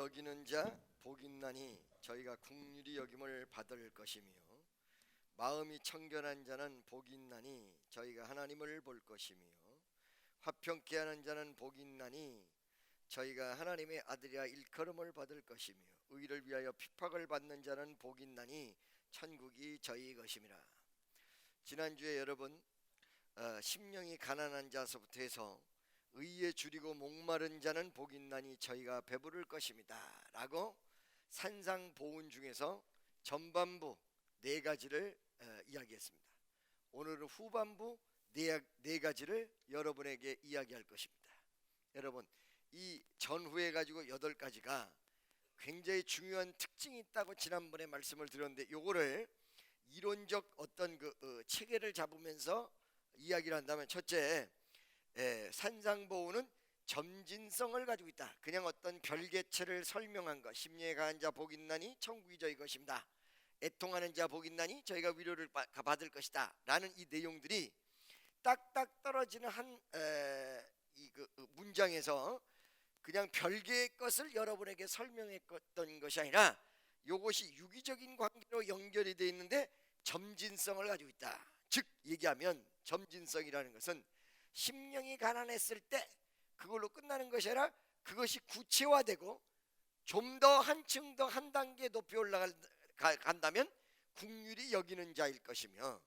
여기는 자 복 있나니 저희가 긍휼히 여김을 받을 것이며, 마음이 청결한 자는 복 있나니 저희가 하나님을 볼 것이며, 화평케 하는 자는 복 있나니 저희가 하나님의 아들이라 일컬음을 받을 것이며, 의를 위하여 핍박을 받는 자는 복 있나니 천국이 저희 것임이라. 지난주에 여러분 심령이 가난한 자서부터 해서 의에 줄이고 목마른 자는 복 있나니 저희가 배부를 것입니다 라고 산상보훈 중에서 전반부 네 가지를 이야기했습니다. 오늘은 후반부 네 가지를 여러분에게 이야기할 것입니다. 여러분, 이 전후에 가지고 8가지가 굉장히 중요한 특징이 있다고 지난번에 말씀을 드렸는데, 요거를 이론적 어떤 체계를 잡으면서 이야기를 한다면, 첫째, 산상보훈은 점진성을 가지고 있다. 그냥 어떤 별개체를 설명한 것. 심령에 가한 자 복 있나니 천국이 저희 것입니다. 애통하는 자 복 있나니 저희가 위로를 받을 것이다 라는 이 내용들이 딱딱 떨어지는 한 문장에서 그냥 별개의 것을 여러분에게 설명했던 것이 아니라, 이것이 유기적인 관계로 연결이 되어 있는데 점진성을 가지고 있다. 즉 얘기하면 점진성이라는 것은 심령이 가난했을 때 그걸로 끝나는 것이 아니라 그것이 구체화되고 좀 더 한층 더 한 단계 높이 올라간다면 긍휼히 여기는 자일 것이며,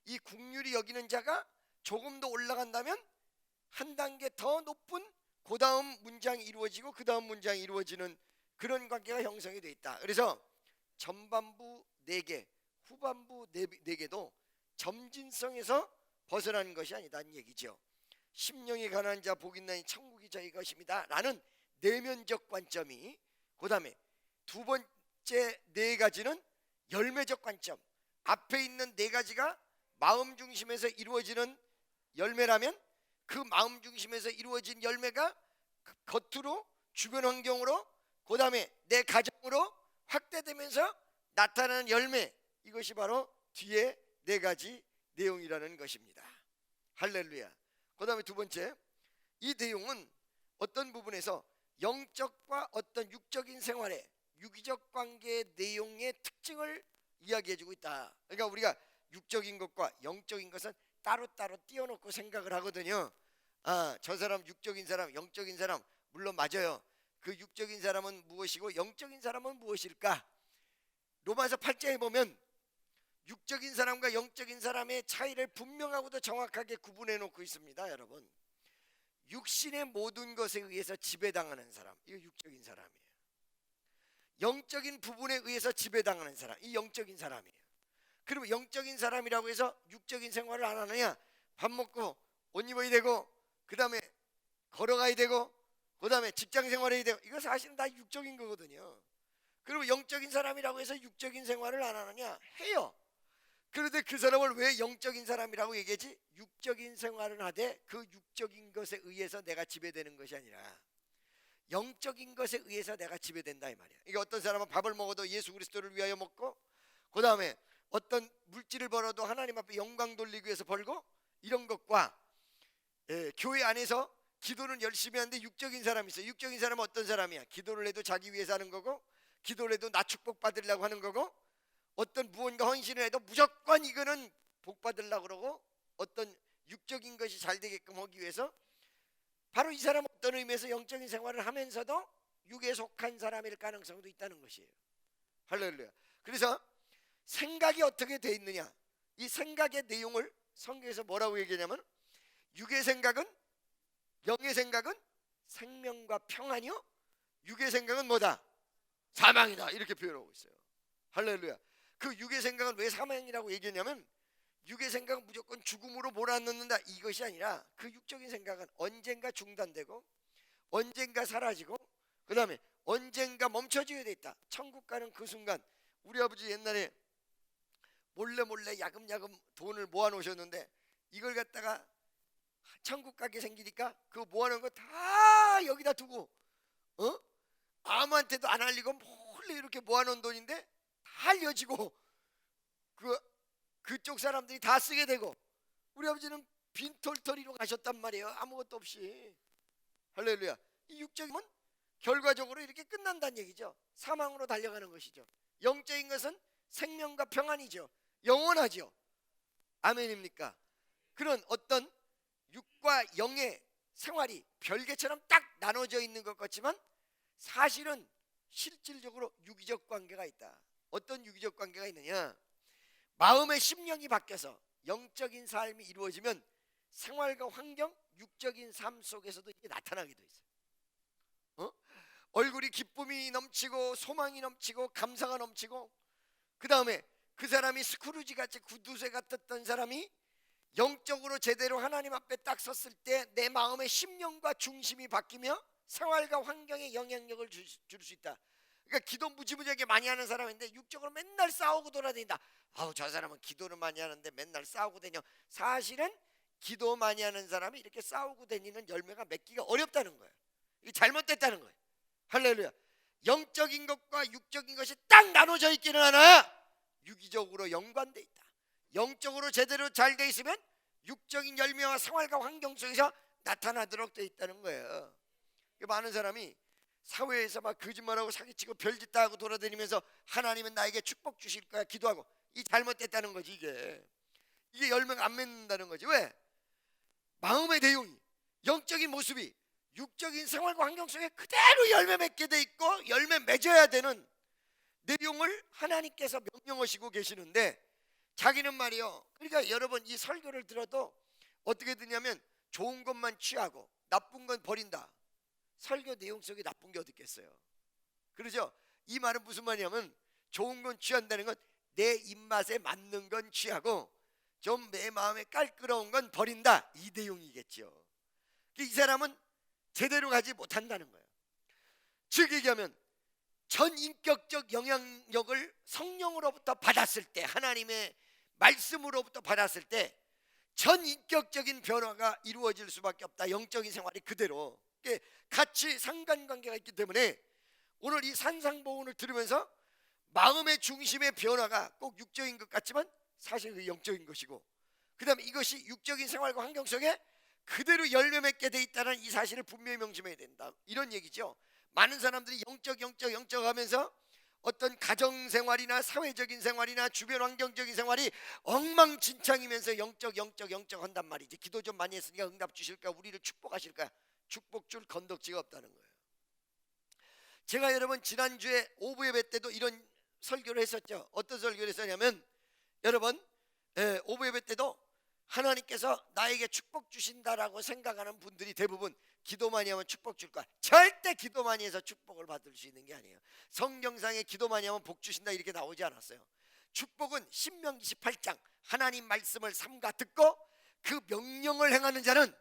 이 긍휼히 여기는 자가 조금 더 올라간다면 한 단계 더 높은 그 다음 문장이 이루어지고 그 다음 문장이 이루어지는 그런 관계가 형성이 되어 있다. 그래서 전반부 4개, 후반부 4개도 점진성에서 벗어나는 것이 아니다는 얘기죠. 심령이 가난한 자 복 있나니 천국이 저희 것입니다 라는 내면적 관점이, 그 다음에 두 번째 4가지는 열매적 관점. 앞에 있는 4가지가 마음 중심에서 이루어지는 열매라면, 그 마음 중심에서 이루어진 열매가 겉으로 주변 환경으로, 그 다음에 내 가정으로 확대되면서 나타나는 열매, 이것이 바로 뒤에 4가지 내용이라는 것입니다. 할렐루야. 그 다음에 두 번째, 이 내용은 어떤 부분에서 영적과 어떤 육적인 생활의 유기적 관계의 내용의 특징을 이야기해주고 있다. 그러니까 우리가 육적인 것과 영적인 것은 따로따로 띄워놓고 생각을 하거든요. 저 사람 육적인 사람, 영적인 사람, 물론 맞아요. 그 육적인 사람은 무엇이고 영적인 사람은 무엇일까? 로마서 8장에 보면 육적인 사람과 영적인 사람의 차이를 분명하고도 정확하게 구분해 놓고 있습니다. 여러분, 육신의 모든 것에 의해서 지배당하는 사람, 이거 육적인 사람이에요. 영적인 부분에 의해서 지배당하는 사람, 이 영적인 사람이에요. 그리고 영적인 사람이라고 해서 육적인 생활을 안 하느냐? 밥 먹고 옷 입어야 되고, 그 다음에 걸어가야 되고, 그 다음에 직장 생활해야 되고, 이거 사실은 다 육적인 거거든요. 그리고 영적인 사람이라고 해서 육적인 생활을 안 하느냐? 해요. 그런데 그 사람을 왜 영적인 사람이라고 얘기하지? 육적인 생활을 하되 그 육적인 것에 의해서 내가 지배되는 것이 아니라 영적인 것에 의해서 내가 지배된다 이 말이야. 이게 어떤 사람은 밥을 먹어도 예수 그리스도를 위하여 먹고, 그 다음에 어떤 물질을 벌어도 하나님 앞에 영광 돌리기 위해서 벌고, 이런 것과 교회 안에서 기도는 열심히 하는데 육적인 사람이 있어. 육적인 사람은 어떤 사람이야? 기도를 해도 자기 위해서 하는 거고, 기도를 해도 나 축복 받으려고 하는 거고, 어떤 무언가 헌신을 해도 무조건 이거는 복 받으려고 그러고, 어떤 육적인 것이 잘 되게끔 하기 위해서, 바로 이 사람은 어떤 의미에서 영적인 생활을 하면서도 육에 속한 사람일 가능성도 있다는 것이에요. 할렐루야. 그래서 생각이 어떻게 돼 있느냐, 이 생각의 내용을 성경에서 뭐라고 얘기하냐면, 육의 생각은, 영의 생각은 생명과 평안이요, 육의 생각은 뭐다? 사망이다. 이렇게 표현하고 있어요. 할렐루야. 그 육의 생각은 왜 사망이라고 얘기했냐면, 육의 생각은 무조건 죽음으로 몰아넣는다 이것이 아니라, 그 육적인 생각은 언젠가 중단되고 언젠가 사라지고 그 다음에 언젠가 멈춰지게 돼 있다. 천국 가는 그 순간, 우리 아버지 옛날에 몰래 야금야금 돈을 모아 놓으셨는데, 이걸 갖다가 천국 가게 생기니까 그 모아놓은 거 다 여기다 두고 아무한테도 안 알리고 몰래 이렇게 모아놓은 돈인데 다 알려지고 그쪽 사람들이 다 쓰게 되고, 우리 아버지는 빈털터리로 가셨단 말이에요. 아무것도 없이. 할렐루야. 이 육적인 건 결과적으로 이렇게 끝난다는 얘기죠. 사망으로 달려가는 것이죠. 영적인 것은 생명과 평안이죠. 영원하죠. 아멘입니까? 그런 어떤 육과 영의 생활이 별개처럼 딱 나눠져 있는 것 같지만 사실은 실질적으로 유기적 관계가 있다. 어떤 유기적 관계가 있느냐? 마음의 심령이 바뀌어서 영적인 삶이 이루어지면 생활과 환경, 육적인 삶 속에서도 이게 나타나게 돼 있어요. 얼굴이 기쁨이 넘치고 소망이 넘치고 감사가 넘치고, 그 다음에 그 사람이 스크루지 같이 구두쇠 같았던 사람이 영적으로 제대로 하나님 앞에 딱 섰을 때 내 마음의 심령과 중심이 바뀌며 생활과 환경에 영향력을 줄 수 있다. 그러니까 기도 무지무지하게 많이 하는 사람인데 육적으로 맨날 싸우고 돌아다닌다. 아우, 저 사람은 기도를 많이 하는데 맨날 싸우고 다녀. 사실은 기도 많이 하는 사람이 이렇게 싸우고 다니는 열매가 맺기가 어렵다는 거예요. 이게 잘못됐다는 거예요. 할렐루야. 영적인 것과 육적인 것이 딱 나눠져 있기는 하나 유기적으로 연관돼 있다. 영적으로 제대로 잘 돼 있으면 육적인 열매와 생활과 환경 속에서 나타나도록 돼 있다는 거예요. 많은 사람이 사회에서 막 거짓말하고 사기치고 별짓 다 하고 돌아다니면서 하나님은 나에게 축복 주실 거야 기도하고, 이 잘못됐다는 거지. 이게 열매가 안 맺는다는 거지. 왜? 마음의 내용이, 영적인 모습이 육적인 생활과 환경 속에 그대로 열매 맺게 돼 있고 열매 맺어야 되는 내용을 하나님께서 명령하시고 계시는데 자기는 말이요. 그러니까 여러분 이 설교를 들어도 어떻게 듣냐면 좋은 것만 취하고 나쁜 건 버린다. 설교 내용 속에 나쁜 게 어디 있겠어요? 그러죠? 이 말은 무슨 말이냐면 좋은 건 취한다는 건 내 입맛에 맞는 건 취하고 좀 내 마음에 깔끄러운 건 버린다, 이 내용이겠죠. 이 사람은 제대로 가지 못한다는 거예요. 즉 얘기하면 전인격적 영향력을 성령으로부터 받았을 때, 하나님의 말씀으로부터 받았을 때 전인격적인 변화가 이루어질 수밖에 없다. 영적인 생활이 그대로 같이 상관관계가 있기 때문에 오늘 이 산상보훈을 들으면서 마음의 중심의 변화가 꼭 육적인 것 같지만 사실 그 영적인 것이고, 그 다음에 이것이 육적인 생활과 환경 속에 그대로 열매 맺게 돼 있다는 이 사실을 분명히 명심해야 된다, 이런 얘기죠. 많은 사람들이 영적 하면서 어떤 가정생활이나 사회적인 생활이나 주변 환경적인 생활이 엉망진창이면서 영적 한단 말이지. 기도 좀 많이 했으니까 응답 주실까, 우리를 축복하실까? 축복 줄 건덕지가 없다는 거예요. 제가 여러분 지난주에 오부 예배 때도 이런 설교를 했었죠. 어떤 설교를 했었냐면, 여러분 오부 예배 때도 하나님께서 나에게 축복 주신다라고 생각하는 분들이 대부분 기도 많이 하면 축복 줄 거야. 절대 기도 많이 해서 축복을 받을 수 있는 게 아니에요. 성경상에 기도 많이 하면 복 주신다 이렇게 나오지 않았어요. 축복은 신명기 18장 하나님 말씀을 삼가 듣고 그 명령을 행하는 자는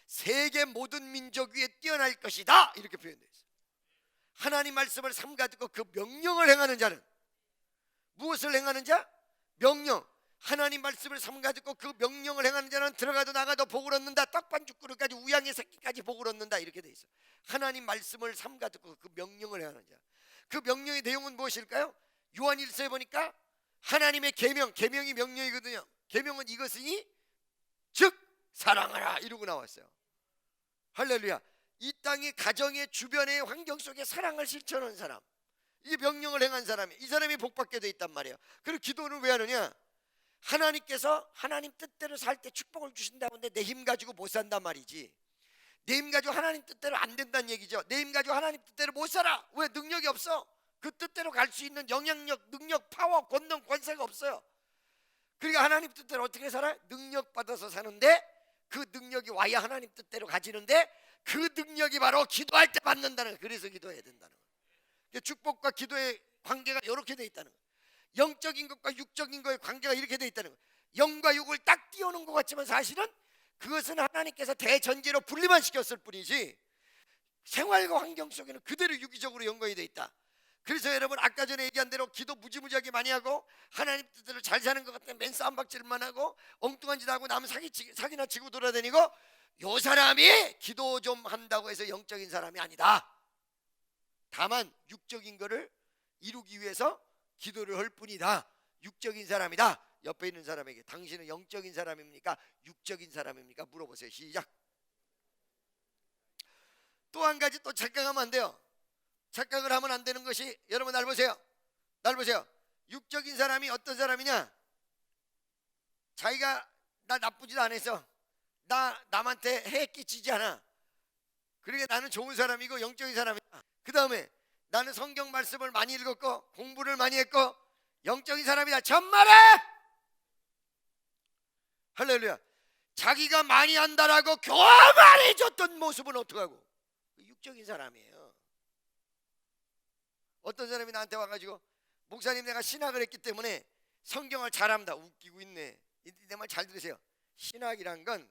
세계 모든 민족 위에 뛰어날 것이다, 이렇게 표현되어 있어요. 하나님 말씀을 삼가 듣고 그 명령을 행하는 자는, 무엇을 행하는 자? 명령. 하나님 말씀을 삼가 듣고 그 명령을 행하는 자는 들어가도 나가도 복을 얻는다. 떡반죽 그릇까지 우양의 새끼까지 복을 얻는다, 이렇게 돼 있어요. 하나님 말씀을 삼가 듣고 그 명령을 행하는 자. 그 명령의 내용은 무엇일까요? 요한일서에 보니까 하나님의 계명이 명령이거든요. 계명은 이것이니 즉 사랑하라, 이러고 나왔어요. 할렐루야. 이 땅의 가정의 주변의 환경 속에 사랑을 실천하는 사람, 이 명령을 행한 사람이, 이 사람이 복받게 돼 있단 말이에요. 그리고 기도는 왜 하느냐? 하나님께서 하나님 뜻대로 살 때 축복을 주신다고 하는데 내 힘 가지고 못 산단 말이지. 내 힘 가지고 하나님 뜻대로 안 된다는 얘기죠. 내 힘 가지고 하나님 뜻대로 못 살아. 왜? 능력이 없어. 그 뜻대로 갈 수 있는 영향력, 능력, 파워, 권능, 권세가 없어요. 그러니까 하나님 뜻대로 어떻게 살아요? 능력 받아서 사는데 그 능력이 와야 하나님 뜻대로 가지는데 그 능력이 바로 기도할 때 받는다는 거예요. 그래서 기도해야 된다는 거예요. 축복과 기도의 관계가 이렇게 돼 있다는 거예요. 영적인 것과 육적인 것의 관계가 이렇게 돼 있다는 거예요. 영과 육을 딱 띄우는 것 같지만 사실은 그것은 하나님께서 대전제로 분리만 시켰을 뿐이지 생활과 환경 속에는 그대로 유기적으로 연관이 돼 있다. 그래서 여러분 아까 전에 얘기한 대로 기도 무지무지하게 많이 하고 하나님 뜻대로 잘 사는 것 같아 맨 싸움박질만 하고 엉뚱한 짓 하고 남은 사기나 치고 돌아다니고, 요 사람이 기도 좀 한다고 해서 영적인 사람이 아니다. 다만 육적인 거를 이루기 위해서 기도를 할 뿐이다. 육적인 사람이다. 옆에 있는 사람에게 당신은 영적인 사람입니까? 육적인 사람입니까? 물어보세요. 시작. 또 한 가지 또 착각하면 안 돼요. 착각을 하면 안 되는 것이, 여러분 날 보세요. 육적인 사람이 어떤 사람이냐? 자기가 나 나쁘지도 않아서 남한테 해 끼치지 않아. 그러니까 나는 좋은 사람이고 영적인 사람이야. 그 다음에 나는 성경 말씀을 많이 읽었고 공부를 많이 했고 영적인 사람이다. 전말에 할렐루야. 자기가 많이 한다라고 교만해졌던 모습은 어떡하고? 육적인 사람이에요. 어떤 사람이 나한테 와가지고 목사님 내가 신학을 했기 때문에 성경을 잘합니다. 웃기고 있네. 내 말 잘 들으세요. 신학이란 건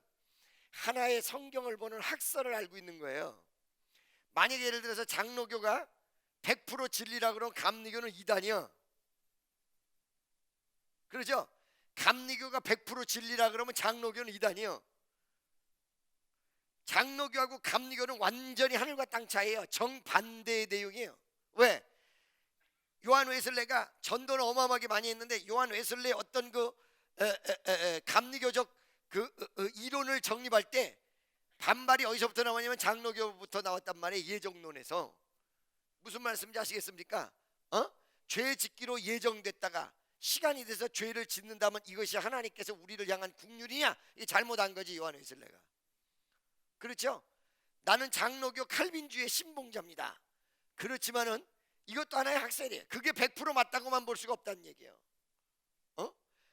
하나의 성경을 보는 학설을 알고 있는 거예요. 만약에 예를 들어서 장로교가 100% 진리라 그러면 감리교는 이단이요. 그렇죠? 감리교가 100% 진리라 그러면 장로교는 이단이요. 장로교하고 감리교는 완전히 하늘과 땅 차이에요. 정반대의 내용이에요. 왜? 요한 웨슬레가 전도를 어마어마하게 많이 했는데 요한 웨슬레의 어떤 감리교적 이론을 정립할 때 반발이 어디서부터 나왔냐면 장로교부터 나왔단 말이에요. 예정론에서. 무슨 말씀인지 아시겠습니까? 죄 짓기로 예정됐다가 시간이 돼서 죄를 짓는다면 이것이 하나님께서 우리를 향한 국률이냐? 이게 잘못한 거지 요한 웨슬레가. 그렇죠? 나는 장로교 칼빈주의 신봉자입니다. 그렇지만은 이것도 하나의 학설이에요. 그게 100% 맞다고만 볼 수가 없다는 얘기예요.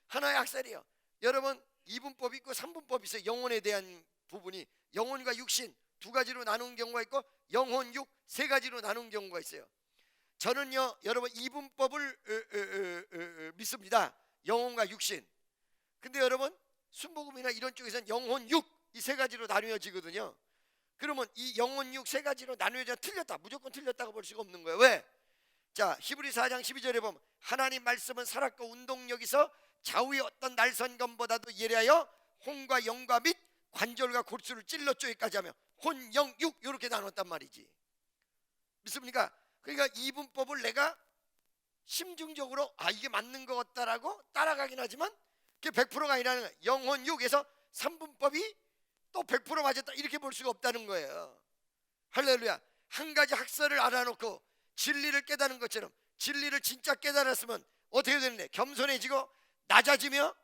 하나의 학설이에요. 여러분 이분법이 있고 삼분법이 있어요. 영혼에 대한 부분이 영혼과 육신 두 가지로 나눈 경우가 있고 영혼 육 세 가지로 나눈 경우가 있어요. 저는요 여러분 이분법을 믿습니다. 영혼과 육신. 근데 여러분 순복음이나 이런 쪽에서는 영혼 육 이 세 가지로 나뉘어지거든요. 그러면 이 영혼 육 세 가지로 나뉘어져 틀렸다. 무조건 틀렸다고 볼 수가 없는 거예요. 왜? 자 히브리 4장 12절에 보면 하나님 말씀은 살았고 운동력이서 좌우의 어떤 날선검보다도 예리하여 혼과 영과 및 관절과 골수를 찔러 쪼기까지 하며 혼, 영, 육 이렇게 나눴단 말이지. 믿습니까? 그러니까 이분법을 내가 심중적으로 이게 맞는 것 같다라고 따라가긴 하지만 그게 100%가 아니라는 거예요. 영혼 육에서 3분법이 또 100% 맞았다 이렇게 볼 수가 없다는 거예요. 할렐루야. 한 가지 학설을 알아놓고 진리를 깨닫는 것처럼 진리를 진짜 깨달았으면 어떻게 되는데 겸손해지고 낮아지며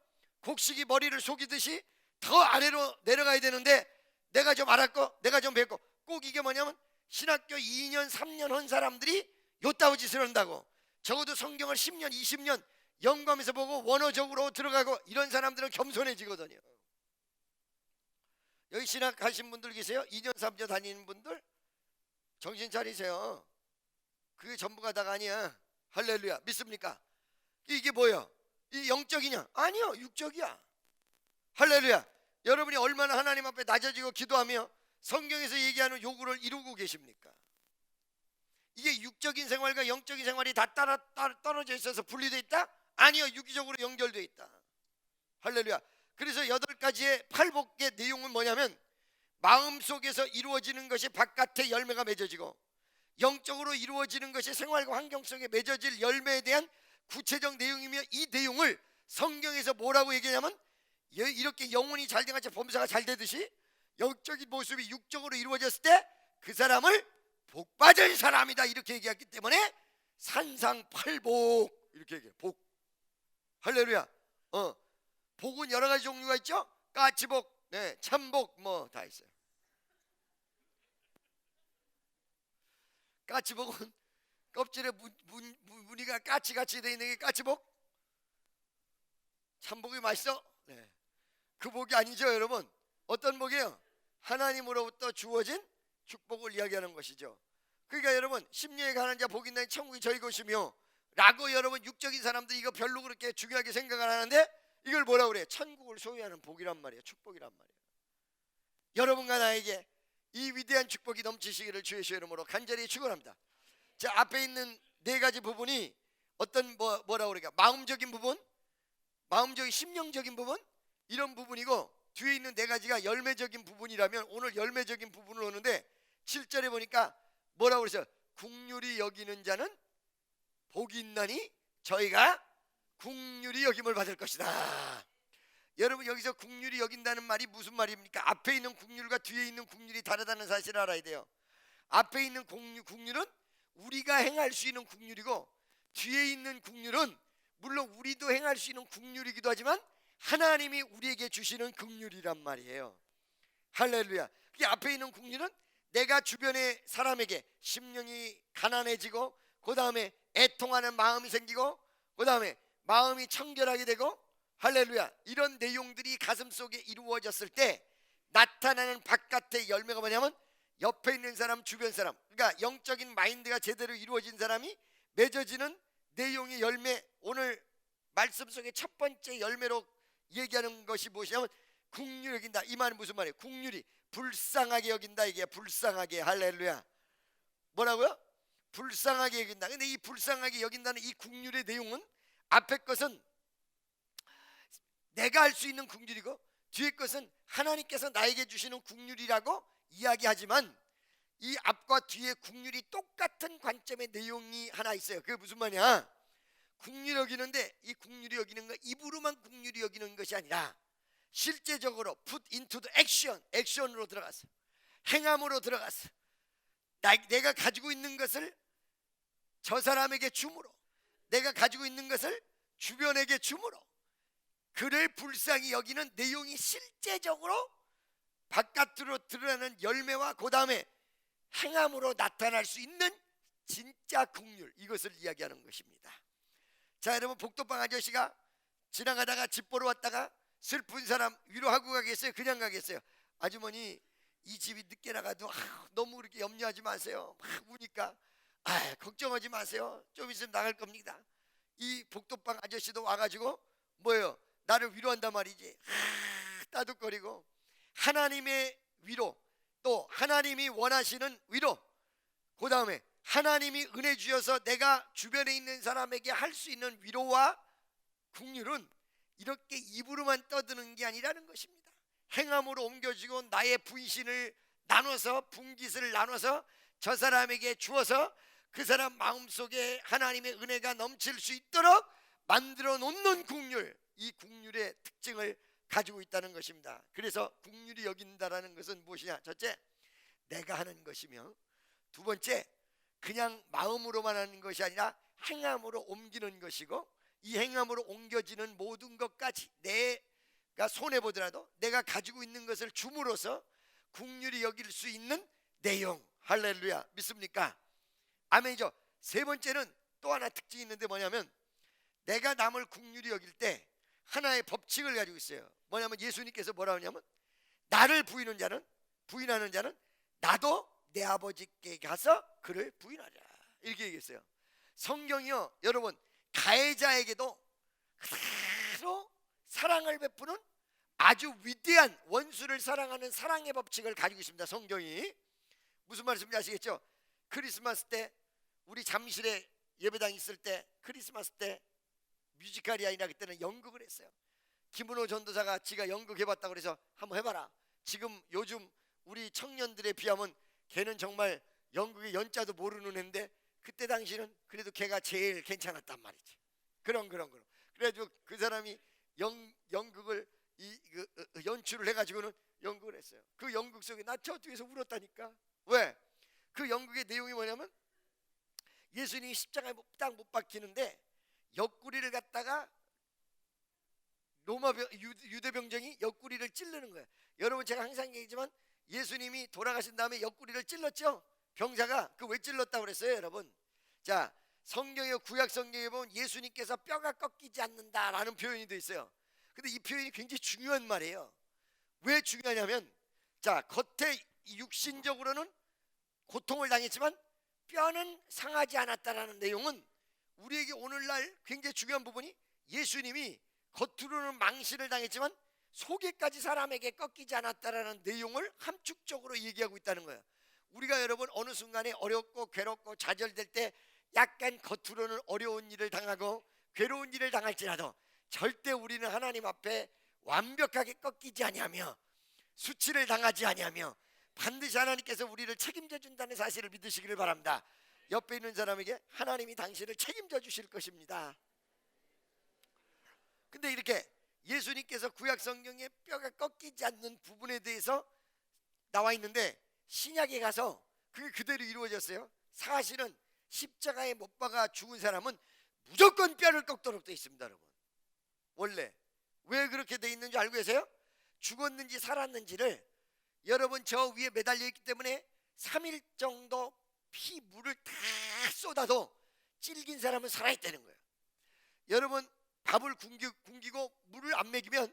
곡식이 머리를 속이듯이 더 아래로 내려가야 되는데 내가 좀 알았고 내가 좀 배웠고 꼭 이게 뭐냐면 신학교 2년 3년 한 사람들이 요따위 짓을 한다고. 적어도 성경을 10년 20년 연구하면서 보고 원어적으로 들어가고 이런 사람들은 겸손해지거든요. 여기 신학 가신 분들 계세요? 2년 3년 다니는 분들 정신 차리세요. 그게 전부가 다가 아니야. 할렐루야. 믿습니까? 이게 뭐야? 이 영적이냐? 아니요, 육적이야. 할렐루야. 여러분이 얼마나 하나님 앞에 낮아지고 기도하며 성경에서 얘기하는 요구를 이루고 계십니까? 이게 육적인 생활과 영적인 생활이 다 떨어져 있어서 분리되어 있다? 아니요, 유기적으로 연결되어 있다. 할렐루야. 그래서 8가지의 팔복의 내용은 뭐냐면 마음속에서 이루어지는 것이 바깥에 열매가 맺어지고 영적으로 이루어지는 것이 생활과 환경 속에 맺어질 열매에 대한 구체적 내용이며 이 내용을 성경에서 뭐라고 얘기하냐면 이렇게 영혼이 잘된 같이 범사가 잘 되듯이 영적인 모습이 육적으로 이루어졌을 때 그 사람을 복받은 사람이다 이렇게 얘기했기 때문에 산상팔복 이렇게 얘기해요. 복. 할렐루야. 복은 여러 가지 종류가 있죠. 까치복, 네, 참복 뭐 다 있어요. 까치복은 껍질에 무늬가 까치같이 되어 있는 게 까치복. 참복이 맛있어? 네. 그 복이 아니죠 여러분. 어떤 복이에요? 하나님으로부터 주어진 축복을 이야기하는 것이죠. 그러니까 여러분 심령에 가는 자 복이 있나니 천국이 저희 것이며 라고 여러분 육적인 사람들이 이거 별로 그렇게 중요하게 생각을 하는데 이걸 뭐라고 그래요? 천국을 소유하는 복이란 말이에요. 축복이란 말이에요. 여러분과 나에게 이 위대한 축복이 넘치시기를 주의 이름으로 간절히 축원합니다. 자, 앞에 있는 4가지 부분이 어떤 뭐라고 그럴까? 마음적인 부분, 마음적인 심령적인 부분 이런 부분이고 뒤에 있는 4가지가 열매적인 부분이라면 오늘 열매적인 부분을 오는데 7절에 보니까 뭐라고 그랬어요? 국률이 여기는 자는 복이 있나니 저희가 국률이 여김을 받을 것이다. 여러분 여기서 국률이 여긴다는 말이 무슨 말입니까? 앞에 있는 국률과 뒤에 있는 국률이 다르다는 사실을 알아야 돼요. 앞에 있는 국률은 우리가 행할 수 있는 국률이고, 뒤에 있는 국률은 물론 우리도 행할 수 있는 국률이기도 하지만 하나님이 우리에게 주시는 국률이란 말이에요. 할렐루야. 그 앞에 있는 국률은 내가 주변의 사람에게 심령이 가난해지고, 그 다음에 애통하는 마음이 생기고, 그 다음에 마음이 청결하게 되고, 할렐루야, 이런 내용들이 가슴속에 이루어졌을 때 나타나는 바깥의 열매가 뭐냐면 옆에 있는 사람, 주변 사람, 그러니까 영적인 마인드가 제대로 이루어진 사람이 맺어지는 내용의 열매. 오늘 말씀 속에 첫 번째 열매로 얘기하는 것이 무엇이냐면 국률 여긴다. 이 말은 무슨 말이에요? 국률이 불쌍하게 여긴다, 이게. 불쌍하게. 할렐루야. 뭐라고요? 불쌍하게 여긴다. 근데 이 불쌍하게 여긴다는 이 국률의 내용은 앞에 것은 내가 할 수 있는 국률이고, 뒤에 것은 하나님께서 나에게 주시는 국률이라고 이야기하지만, 이 앞과 뒤에 국률이 똑같은 관점의 내용이 하나 있어요. 그게 무슨 말이야? 국률 여기는데 이 국률이 여기는 거 입으로만 국률이 여기는 것이 아니라 실제적으로 put into the action, 액션으로 들어갔어. 행함으로 들어갔어. 내가 가지고 있는 것을 저 사람에게 줌으로, 내가 가지고 있는 것을 주변에게 줌으로 그를 불쌍히 여기는 내용이 실제적으로 바깥으로 드러나는 열매와 그 다음에 행함으로 나타날 수 있는 진짜 국률, 이것을 이야기하는 것입니다. 자, 여러분, 복도방 아저씨가 지나가다가 집 보러 왔다가 슬픈 사람 위로하고 가겠어요? 그냥 가겠어요? 아주머니, 이 집이 늦게 나가도 너무 그렇게 염려하지 마세요. 막 우니까 걱정하지 마세요. 좀 있으면 나갈 겁니다. 이 복도방 아저씨도 와가지고 뭐예요? 나를 위로한단 말이지. 따뜻거리고 하나님의 위로, 또 하나님이 원하시는 위로, 그 다음에 하나님이 은혜 주셔서 내가 주변에 있는 사람에게 할 수 있는 위로와 국률은 이렇게 입으로만 떠드는 게 아니라는 것입니다. 행함으로 옮겨지고 나의 분신을 나눠서, 분깃을 나눠서 저 사람에게 주어서 그 사람 마음속에 하나님의 은혜가 넘칠 수 있도록 만들어 놓는 국률, 이 국률의 특징을 가지고 있다는 것입니다. 그래서 국률이 여긴다라는 것은 무엇이냐? 첫째, 내가 하는 것이며, 두 번째, 그냥 마음으로만 하는 것이 아니라 행함으로 옮기는 것이고, 이 행함으로 옮겨지는 모든 것까지 내가 손해보더라도 내가 가지고 있는 것을 줌으로써 국률이 여길 수 있는 내용. 할렐루야. 믿습니까? 아멘이죠. 세 번째는 또 하나 특징이 있는데 뭐냐면, 내가 남을 국률이 여길 때 하나의 법칙을 가지고 있어요. 뭐냐면 예수님께서 뭐라고 하냐면, 나를 부인하는 자는 나도 내 아버지께 가서 그를 부인하라, 이렇게 얘기했어요. 성경이요, 여러분, 가해자에게도 그대로 사랑을 베푸는 아주 위대한, 원수를 사랑하는 사랑의 법칙을 가지고 있습니다. 성경이. 무슨 말씀인지 아시겠죠? 크리스마스 때 우리 잠실에 예배당 있을 때, 크리스마스 때 뮤지컬이 아니라 그때는 연극을 했어요. 김은호 전도사가 지가 연극 해봤다고 그래서 한번 해봐라. 지금 요즘 우리 청년들에 비하면 걔는 정말 연극의 연자도 모르는 애인데, 그때 당시는 그래도 걔가 제일 괜찮았단 말이지. 그런 그래가지고 그 사람이 연극을 연출을 해가지고는 연극을 했어요. 그 연극 속에 나 저 뒤에서 울었다니까. 왜? 그 연극의 내용이 뭐냐면, 예수님이 십자가에 딱 못 박히는데 옆구리를 갖다가 유대 병정이 옆구리를 찌르는 거예요. 여러분, 제가 항상 얘기지만 예수님이 돌아가신 다음에 옆구리를 찔렀죠. 병자가. 그 왜 찔렀다고 그랬어요, 여러분? 자, 성경에, 구약 성경에 보면 예수님께서 뼈가 꺾이지 않는다라는 표현이 돼 있어요. 근데 이 표현이 굉장히 중요한 말이에요. 왜 중요하냐면, 자, 겉에 육신적으로는 고통을 당했지만 뼈는 상하지 않았다라는 내용은 우리에게 오늘날 굉장히 중요한 부분이, 예수님이 겉으로는 망신을 당했지만 속에까지 사람에게 꺾이지 않았다라는 내용을 함축적으로 얘기하고 있다는 거예요. 우리가 여러분 어느 순간에 어렵고 괴롭고 좌절될 때 약간 겉으로는 어려운 일을 당하고 괴로운 일을 당할지라도 절대 우리는 하나님 앞에 완벽하게 꺾이지 아니하며 수치를 당하지 아니하며 반드시 하나님께서 우리를 책임져 준다는 사실을 믿으시기를 바랍니다. 옆에 있는 사람에게 하나님이 당신을 책임져 주실 것입니다. 근데 이렇게 예수님께서 구약 성경에 뼈가 꺾이지 않는 부분에 대해서 나와 있는데, 신약에 가서 그게 그대로 이루어졌어요. 사실은 십자가에 못 박아 죽은 사람은 무조건 뼈를 꺾도록 돼 있습니다, 여러분. 원래 왜 그렇게 돼 있는 줄 알고 계세요? 죽었는지 살았는지를 여러분 저 위에 매달려 있기 때문에 3일 정도 물을 다 쏟아도 찔긴 사람은 살아있다는 거예요. 여러분 밥을 굶기고 물을 안 먹이면,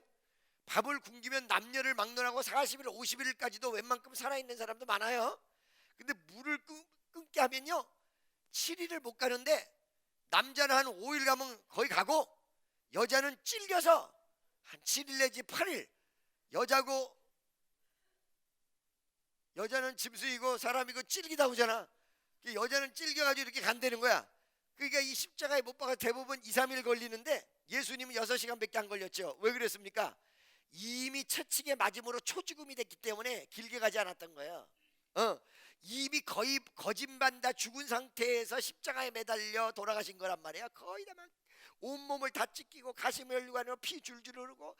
밥을 굶기면 남녀를 막론하고 40일 50일까지도 웬만큼 살아있는 사람도 많아요. 근데 물을 끊게 하면요 7일을 못 가는데 남자는 한 5일 가면 거의 가고, 여자는 찔겨서 한 7일 내지 8일. 여자는 짐승이고 사람이고 찔기다 오잖아. 여자는 찔겨가지고 이렇게 간다는 거야. 그러니까 이 십자가에 못 박아 대부분 2, 3일 걸리는데 예수님은 6시간밖에 안 걸렸죠. 왜 그랬습니까? 이미 채찍에 맞음으로 초죽음이 됐기 때문에 길게 가지 않았던 거예요. 이미 거의 거짓말 다 죽은 상태에서 십자가에 매달려 돌아가신 거란 말이야. 거의 다 막 온몸을 다 찢기고 가시며 흘리고 피 줄줄 흐르고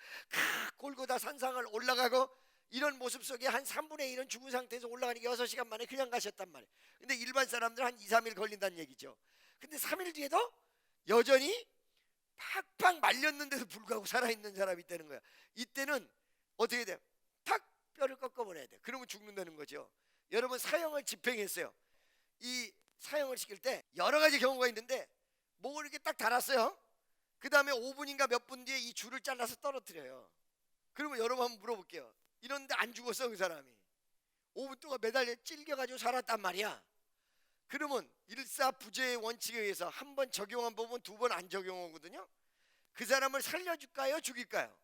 골고다 산상을 올라가고, 이런 모습 속에 한 3분의 1은 죽은 상태에서 올라가니까 6시간 만에 그냥 가셨단 말이에요. 근데 일반 사람들은 한 2, 3일 걸린다는 얘기죠. 근데 3일 뒤에도 여전히 팍팍 말렸는데도 불구하고 살아있는 사람이 있다는 거야. 이때는 어떻게 돼요? 탁 뼈를 꺾어버려야 돼. 그러면 죽는다는 거죠. 여러분 사형을 집행했어요. 이 사형을 시킬 때 여러 가지 경우가 있는데 목을 이렇게 딱 달았어요. 그 다음에 5분인가 몇 분 뒤에 이 줄을 잘라서 떨어뜨려요. 그러면 여러분 한번 물어볼게요. 이런데 안 죽었어 그 사람이? 5분 동안 매달려 찔겨가지고 살았단 말이야. 그러면 일사부재의 원칙에 의해서 한 번 적용한 법은 2번 안 적용하거든요. 그 사람을 살려줄까요? 죽일까요?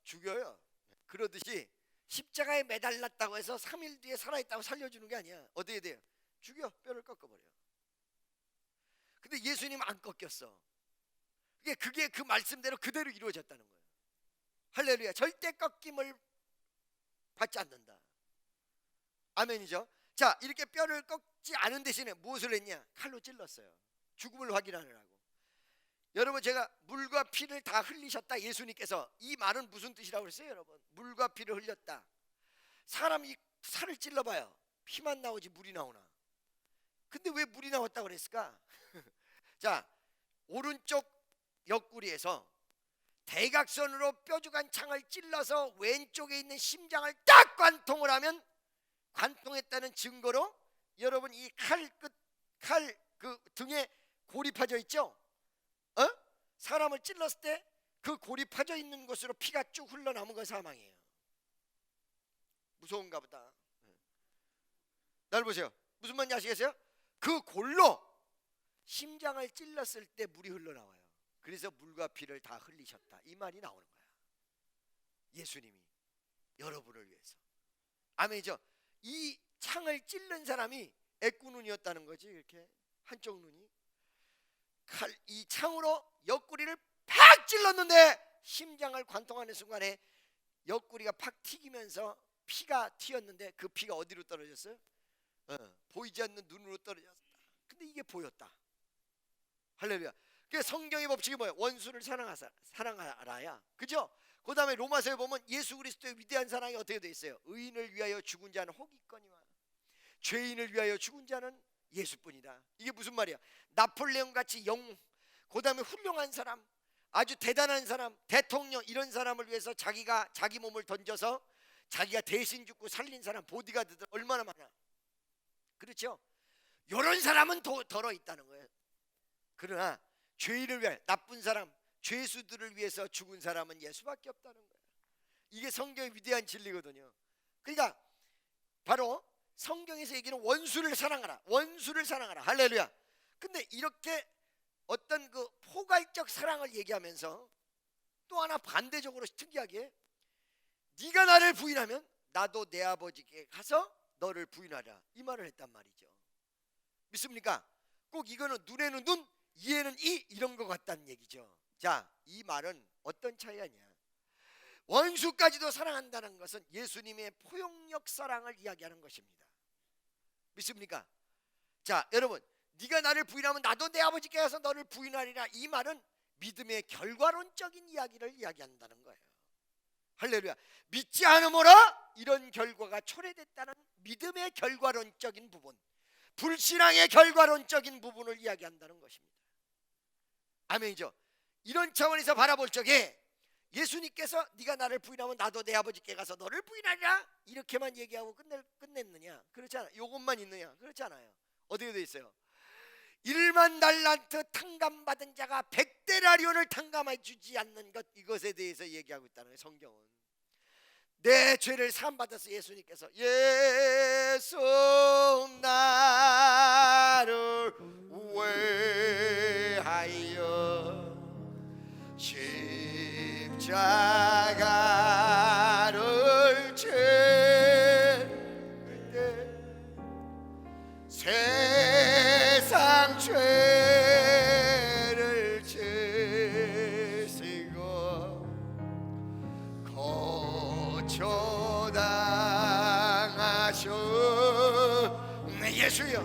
죽여요. 그러듯이 십자가에 매달렸다고 해서 3일 뒤에 살아있다고 살려주는 게 아니야. 어떻게 돼요? 죽여. 뼈를 꺾어버려. 근데 예수님은 안 꺾였어. 그게 그 말씀대로 그대로 이루어졌다는 거예요. 할렐루야. 절대 꺾임을 받지 않는다. 아멘이죠. 자, 이렇게 뼈를 꺾지 않은 대신에 무엇을 했냐? 칼로 찔렀어요. 죽음을 확인하느라고. 여러분 제가 물과 피를 다 흘리셨다 예수님께서, 이 말은 무슨 뜻이라고 그랬어요? 여러분 물과 피를 흘렸다. 사람이 살을 찔러봐요. 피만 나오지 물이 나오나? 근데 왜 물이 나왔다고 그랬을까? 자, 오른쪽 옆구리에서 대각선으로 뾰족한 창을 찔러서 왼쪽에 있는 심장을 딱 관통을 하면, 관통했다는 증거로 여러분 이 칼 그 등에 골이 파져 있죠? 사람을 찔렀을 때 그 골이 파져 있는 곳으로 피가 쭉 흘러나오는 건 사망이에요. 무서운가 보다. 날 보세요. 무슨 말인지 아시겠어요? 그 골로 심장을 찔렀을 때 물이 흘러나와요. 그래서 물과 피를 다 흘리셨다, 이 말이 나오는 거야. 예수님이 여러분을 위해서. 아멘이죠. 이 창을 찔른 사람이 애꾸눈이었다는 거지. 이렇게 한쪽 눈이 이 창으로 옆구리를 팍 찔렀는데 심장을 관통하는 순간에 옆구리가 팍 튀기면서 피가 튀었는데, 그 피가 어디로 떨어졌어요? 보이지 않는 눈으로 떨어졌다. 근데 이게 보였다. 할렐루야. 그 성경의 법칙이 뭐예요? 원수를 사랑하라야. 그죠? 그 다음에 로마서에 보면 예수 그리스도의 위대한 사랑이 어떻게 되어 있어요? 의인을 위하여 죽은 자는 혹 있거니와 죄인을 위하여 죽은 자는 예수뿐이다. 이게 무슨 말이야? 나폴레옹 같이 그 다음에 훌륭한 사람, 아주 대단한 사람, 대통령, 이런 사람을 위해서 자기 몸을 던져서 자기가 대신 죽고 살린 사람, 보디가드들 얼마나 많아. 그렇죠? 이런 사람은 덜어 있다는 거예요. 그러나 죄인을 위해, 나쁜 사람, 죄수들을 위해서 죽은 사람은 예수밖에 없다는 거예요. 이게 성경의 위대한 진리거든요. 그러니까 바로 성경에서 얘기하는 원수를 사랑하라, 원수를 사랑하라. 할렐루야. 근데 이렇게 어떤 그 포괄적 사랑을 얘기하면서 또 하나 반대적으로 특이하게, 네가 나를 부인하면 나도 내 아버지께 가서 너를 부인하라, 이 말을 했단 말이죠. 믿습니까? 꼭 이거는 눈에는 눈, 이에는 이, 이런 것 같다는 얘기죠. 자, 이 말은 어떤 차이냐? 원수까지도 사랑한다는 것은 예수님의 포용력 사랑을 이야기하는 것입니다. 믿습니까? 자, 여러분, 네가 나를 부인하면 나도 내 아버지께 가서 너를 부인하리라, 이 말은 믿음의 결과론적인 이야기를 이야기한다는 거예요. 할렐루야. 믿지 않으므로 이런 결과가 초래됐다는 믿음의 결과론적인 부분, 불신앙의 결과론적인 부분을 이야기한다는 것입니다. 아멘이죠. 이런 차원에서 바라볼 적에 예수님께서 네가 나를 부인하면 나도 내 아버지께 가서 너를 부인하리라 이렇게만 얘기하고 끝냈느냐? 그렇지 않아요. 이것만 있느냐? 그렇지 않아요. 어떻게 돼 있어요? 1만 달란트 탕감받은 자가 100데나리온을 탕감해 주지 않는 것, 이것에 대해서 얘기하고 있다는 거예요. 성경은 내 죄를 사함받아서 예수님께서 예수 나를 위하여 십자가를 지는데 세상 죄를 지시고 고초당하신 예수여,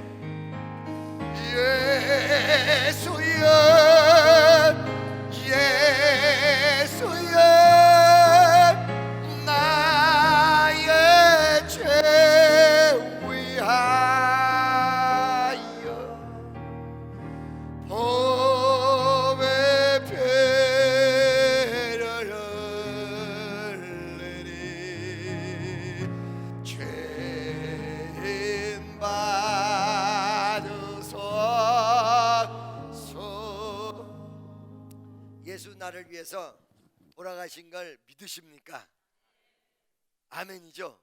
예수여, 예수여, 나의 죄 위하여 보배 배를 흘리니 죄인 받으소서. 예수 나를 위해서 돌아가신 걸 믿으십니까? 아멘이죠.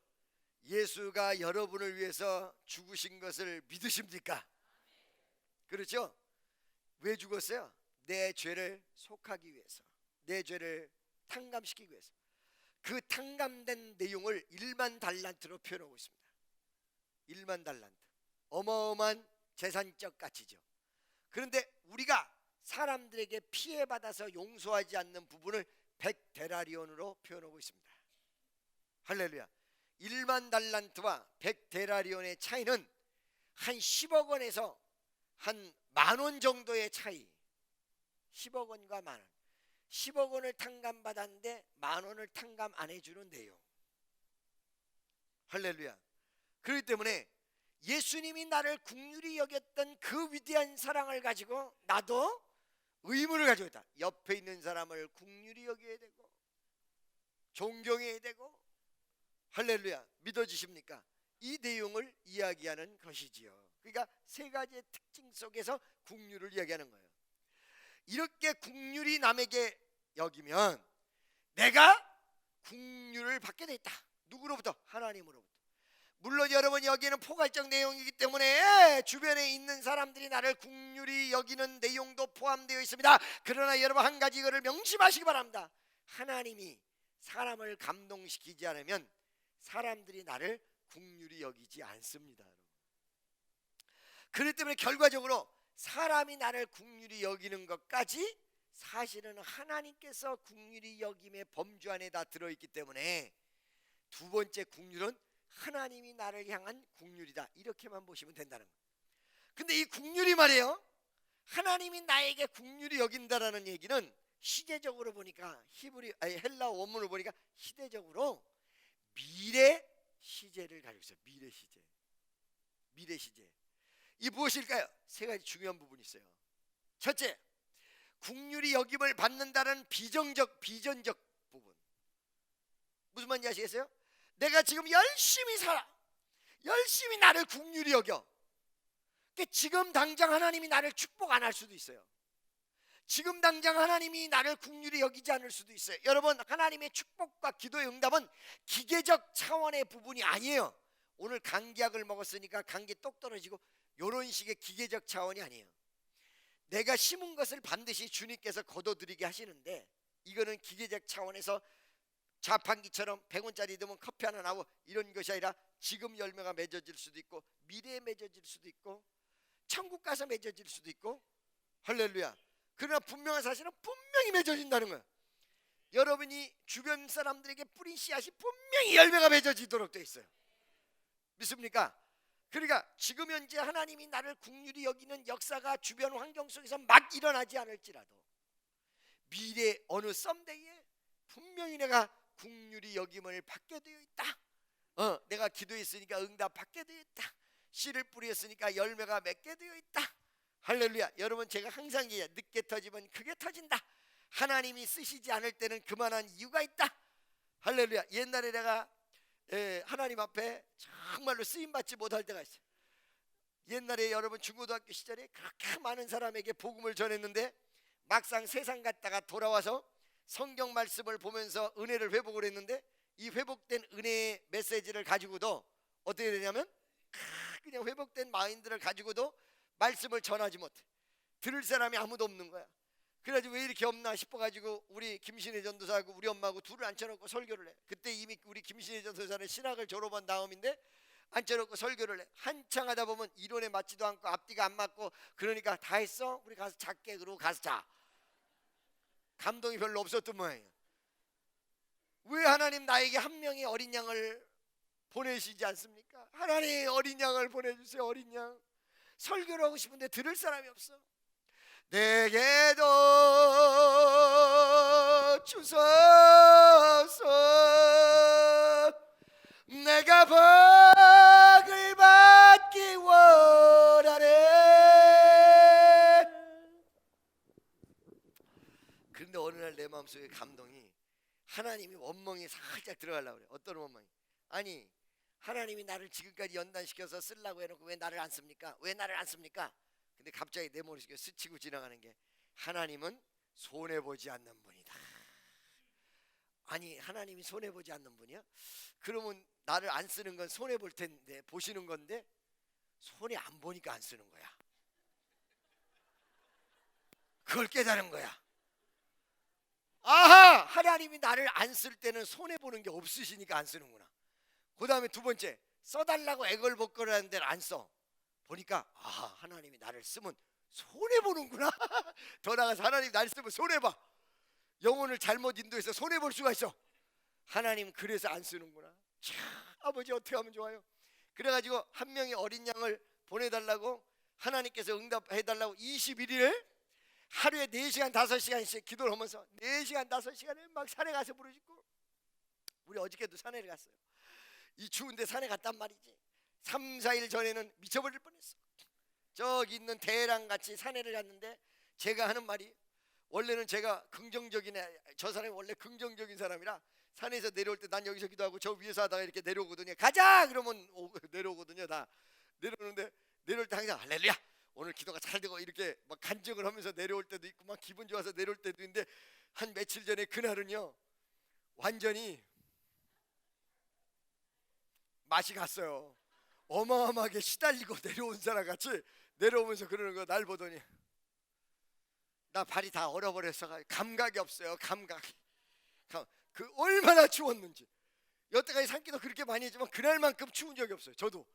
예수가 여러분을 위해서 죽으신 것을 믿으십니까? 그렇죠? 왜 죽었어요? 내 죄를 속하기 위해서, 내 죄를 탕감시키기 위해서. 그 탕감된 내용을 1만 달란트로 표현하고 있습니다. 1만 달란트, 어마어마한 재산적 가치죠. 그런데 우리가 사람들에게 피해받아서 용서하지 않는 부분을 100데나리온으로 표현하고 있습니다. 할렐루야. 1만 달란트와 100데나리온의 차이는 한 10억 원에서 한 만 원 정도의 차이. 10억 원과 만 원. 10억 원을 탕감받았는데 만 원을 탕감 안 해주는 내용. 할렐루야. 그렇기 때문에 예수님이 나를 긍휼히 여겼던 그 위대한 사랑을 가지고 나도 의무를 가지고 있다. 옆에 있는 사람을 긍휼히 여겨야 되고 존경해야 되고. 할렐루야. 믿어지십니까? 이 내용을 이야기하는 것이지요. 그러니까 세 가지의 특징 속에서 긍휼을 이야기하는 거예요. 이렇게 긍휼이 남에게 여기면 내가 긍휼을 받게 돼 있다. 누구로부터? 하나님으로부터. 물론 여러분 여기에는 포괄적 내용이기 때문에 주변에 있는 사람들이 나를 긍휼히 여기는 내용도 포함되어 있습니다. 그러나 여러분 한 가지 이거를 명심하시기 바랍니다. 하나님이 사람을 감동시키지 않으면 사람들이 나를 긍휼히 여기지 않습니다. 그렇기 때문에 결과적으로 사람이 나를 긍휼히 여기는 것까지 사실은 하나님께서 긍휼히 여김의 범주 안에 다 들어있기 때문에 두 번째 긍휼은 하나님이 나를 향한 긍휼이다. 이렇게만 보시면 된다는 거예요. 근데 이 긍휼이 말이에요, 하나님이 나에게 긍휼히 여긴다라는 얘기는 시제적으로 보니까 헬라 원문을 보니까 시대적으로 미래 시제를 가지고 있어요. 미래 시제. 미래 시제. 이 무엇일까요? 세 가지 중요한 부분이 있어요. 첫째, 긍휼히 여김을 받는다는 비전적 부분. 무슨 말인지 아시겠어요? 내가 지금 열심히 살아, 열심히 나를 긍휼히 여겨. 지금 당장 하나님이 나를 축복 안 할 수도 있어요. 지금 당장 하나님이 나를 긍휼히 여기지 않을 수도 있어요. 여러분, 하나님의 축복과 기도의 응답은 기계적 차원의 부분이 아니에요. 오늘 감기약을 먹었으니까 감기 똑 떨어지고 이런 식의 기계적 차원이 아니에요. 내가 심은 것을 반드시 주님께서 거둬들이게 하시는데, 이거는 기계적 차원에서 자판기처럼 100원짜리 넣으면 커피 하나 나오고 이런 것이 아니라 지금 열매가 맺어질 수도 있고 미래에 맺어질 수도 있고 천국 가서 맺어질 수도 있고. 할렐루야. 그러나 분명한 사실은 분명히 맺어진다는 거예요. 여러분이 주변 사람들에게 뿌린 씨앗이 분명히 열매가 맺어지도록 되어 있어요. 믿습니까? 그러니까 지금 현재 하나님이 나를 긍휼히 여기는 역사가 주변 환경 속에서 막 일어나지 않을지라도 미래 어느 썸데이에 분명히 내가 긍휼히 여김을 받게 되어 있다. 내가 기도했으니까 응답 받게 되어 있다. 씨를 뿌렸으니까 열매가 맺게 되어 있다. 할렐루야. 여러분, 제가 항상 얘기해요. 늦게 터지면 크게 터진다. 하나님이 쓰시지 않을 때는 그만한 이유가 있다. 할렐루야. 옛날에 내가 하나님 앞에 정말로 쓰임받지 못할 때가 있어요. 옛날에 여러분 중고등학교 시절에 그렇게 많은 사람에게 복음을 전했는데 막상 세상 갔다가 돌아와서 성경 말씀을 보면서 은혜를 회복을 했는데 이 회복된 은혜의 메시지를 가지고도 어떻게 되냐면 그냥 회복된 마인드를 가지고도 말씀을 전하지 못해. 들을 사람이 아무도 없는 거야. 그래가지고 왜 이렇게 없나 싶어가지고 우리 김신혜 전도사하고 우리 엄마하고 둘을 앉혀놓고 설교를 해. 그때 이미 우리 김신혜 전도사는 신학을 졸업한 다음인데 앉혀놓고 설교를 해. 한창 하다 보면 이론에 맞지도 않고 앞뒤가 안 맞고 그러니까 다 했어? 우리 가서 작게 그러고 가서 자. 감동이 별로 없었던 모양이야. 왜 하나님 나에게 한 명의 어린 양을 보내시지 않습니까? 하나님 어린 양을 보내주세요. 어린 양. 설교를 하고 싶은데 들을 사람이 없어. 내게도 주소서 내가 복을 받기 원하네. 그런데 어느 날 내 마음속에 감동이 하나님이 원망이 살짝 들어가려고 그래. 어떤 원망이? 아니 하나님이 나를 지금까지 연단시켜서 쓰려고 해놓고 왜 나를 안 씁니까? 왜 나를 안 씁니까? 근데 갑자기 내 머릿속에 스치고 지나가는 게 하나님은 손해보지 않는 분이다. 아니 하나님이 손해보지 않는 분이야? 그러면 나를 안 쓰는 건 손해볼 텐데 보시는 건데 손해 안 보니까 안 쓰는 거야. 그걸 깨달은 거야. 아하! 하나님이 나를 안 쓸 때는 손해보는 게 없으시니까 안 쓰는구나. 그 다음에 두 번째, 써달라고 애걸복걸하는 데는 안 써. 보니까 아하, 하나님이 나를 쓰면 손해보는구나. 더 나아가서 하나님이 나를 쓰면 손해봐. 영혼을 잘못 인도해서 손해볼 수가 있어. 하나님 그래서 안 쓰는구나. 참, 아버지 어떻게 하면 좋아요? 그래가지고 한 명의 어린 양을 보내달라고 하나님께서 응답해달라고 21일 하루에 4시간 5시간씩 기도를 하면서 4시간 5시간을 막 산에 가서 부르짖고, 우리 어저께도 산에 갔어요. 이 추운데 산에 갔단 말이지. 3, 4일 전에는 미쳐버릴 뻔했어. 저기 있는 대랑같이 산에를 갔는데 제가 하는 말이, 원래는 제가 긍정적인 저 사람이 원래 긍정적인 사람이라 산에서 내려올 때 난 여기서 기도하고 저 위에서 하다가 이렇게 내려오거든요. 가자 그러면 내려오거든요. 다 내려오는데 내려올 때 항상 할렐루야 오늘 기도가 잘 되고 이렇게 막 간증을 하면서 내려올 때도 있고 막 기분 좋아서 내려올 때도 있는데 한 며칠 전에 그날은요 완전히 맛이 갔어요. 어마어마하게 시달리고 내려온 사람 같이 내려오면서 그러는 거 날 보더니 나 발이 다 얼어버렸어. 감각이 없어요. 감각이. 그 얼마나 추웠는지. 여태까지 산기도 그렇게 많이 했지만 그날만큼 추운 적이 없어요. 저도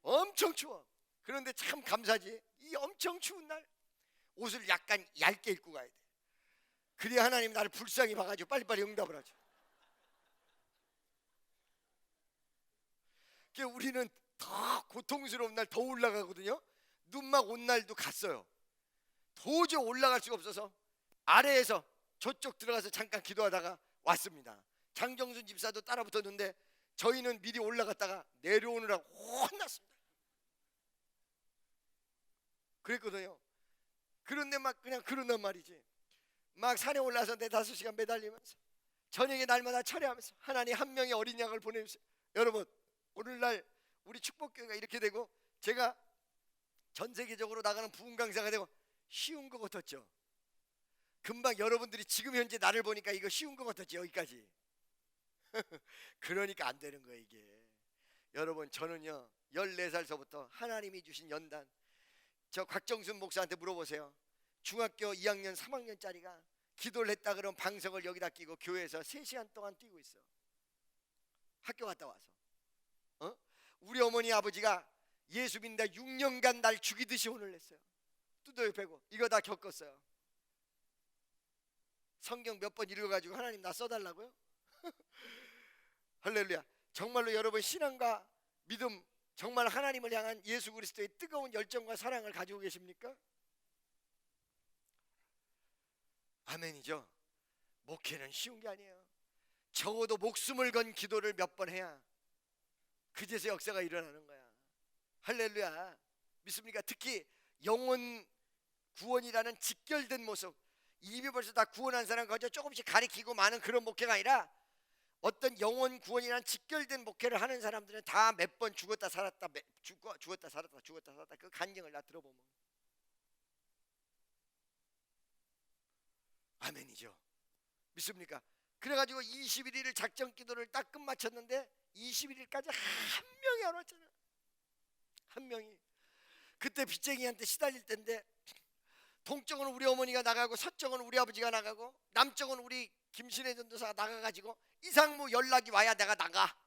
엄청 추워. 그런데 참 감사지. 이 엄청 추운 날 옷을 약간 얇게 입고 가야 돼. 그래야 하나님 나를 불쌍히 봐가지고 빨리빨리 응답을 하죠. 우리는 더 고통스러운 날 더 올라가거든요. 눈 막 온 날도 갔어요. 도저히 올라갈 수가 없어서 아래에서 저쪽 들어가서 잠깐 기도하다가 왔습니다. 장정순 집사도 따라 붙었는데 저희는 미리 올라갔다가 내려오느라고 혼났습니다. 그랬거든요. 그런데 막 그냥 그런단 말이지. 막 산에 올라서 4-5시간 매달리면서 저녁에 날마다 철회하면서 하나님 한 명의 어린 양을 보내주세요. 여러분 오늘날 우리 축복교회가 이렇게 되고 제가 전 세계적으로 나가는 부흥 강사가 되고 쉬운 거 같았죠. 금방 여러분들이 지금 현재 나를 보니까 이거 쉬운 거 같았지 여기까지. 그러니까 안 되는 거예요 이게. 여러분 저는요 14살서부터 하나님이 주신 연단, 저 곽정순 목사한테 물어보세요. 중학교 2학년 3학년짜리가 기도를 했다 그러면 방석을 여기다 끼고 교회에서 3시간 동안 뛰고 있어. 학교 갔다 와서. 우리 어머니 아버지가 예수 믿는다 6년간 날 죽이듯이 혼을 냈어요. 두더지 패고 이거 다 겪었어요. 성경 몇 번 읽어가지고 하나님 나 써달라고요? 할렐루야. 정말로 여러분 신앙과 믿음, 정말 하나님을 향한 예수 그리스도의 뜨거운 열정과 사랑을 가지고 계십니까? 아멘이죠. 목회는 쉬운 게 아니에요. 적어도 목숨을 건 기도를 몇 번 해야 그제서 역사가 일어나는 거야. 할렐루야. 믿습니까? 특히 영혼 구원이라는 직결된 모습, 이미 벌써 다 구원한 사람 거저 조금씩 가리키고 많은 그런 목회가 아니라 어떤 영혼 구원이라는 직결된 목회를 하는 사람들은 다 몇 번 죽었다 살았다, 죽었다 살았다, 죽었다 살았다, 그 간증을 다 들어보면 아멘이죠. 믿습니까? 그래가지고 21일을 작전 기도를 딱 끝마쳤는데 21일까지 한 명이 안 왔잖아. 한 명이. 그때 빚쟁이한테 시달릴 때인데 동쪽은 우리 어머니가 나가고 서쪽은 우리 아버지가 나가고 남쪽은 우리 김신혜 전도사가 나가가지고 이상무 연락이 와야 내가 나가.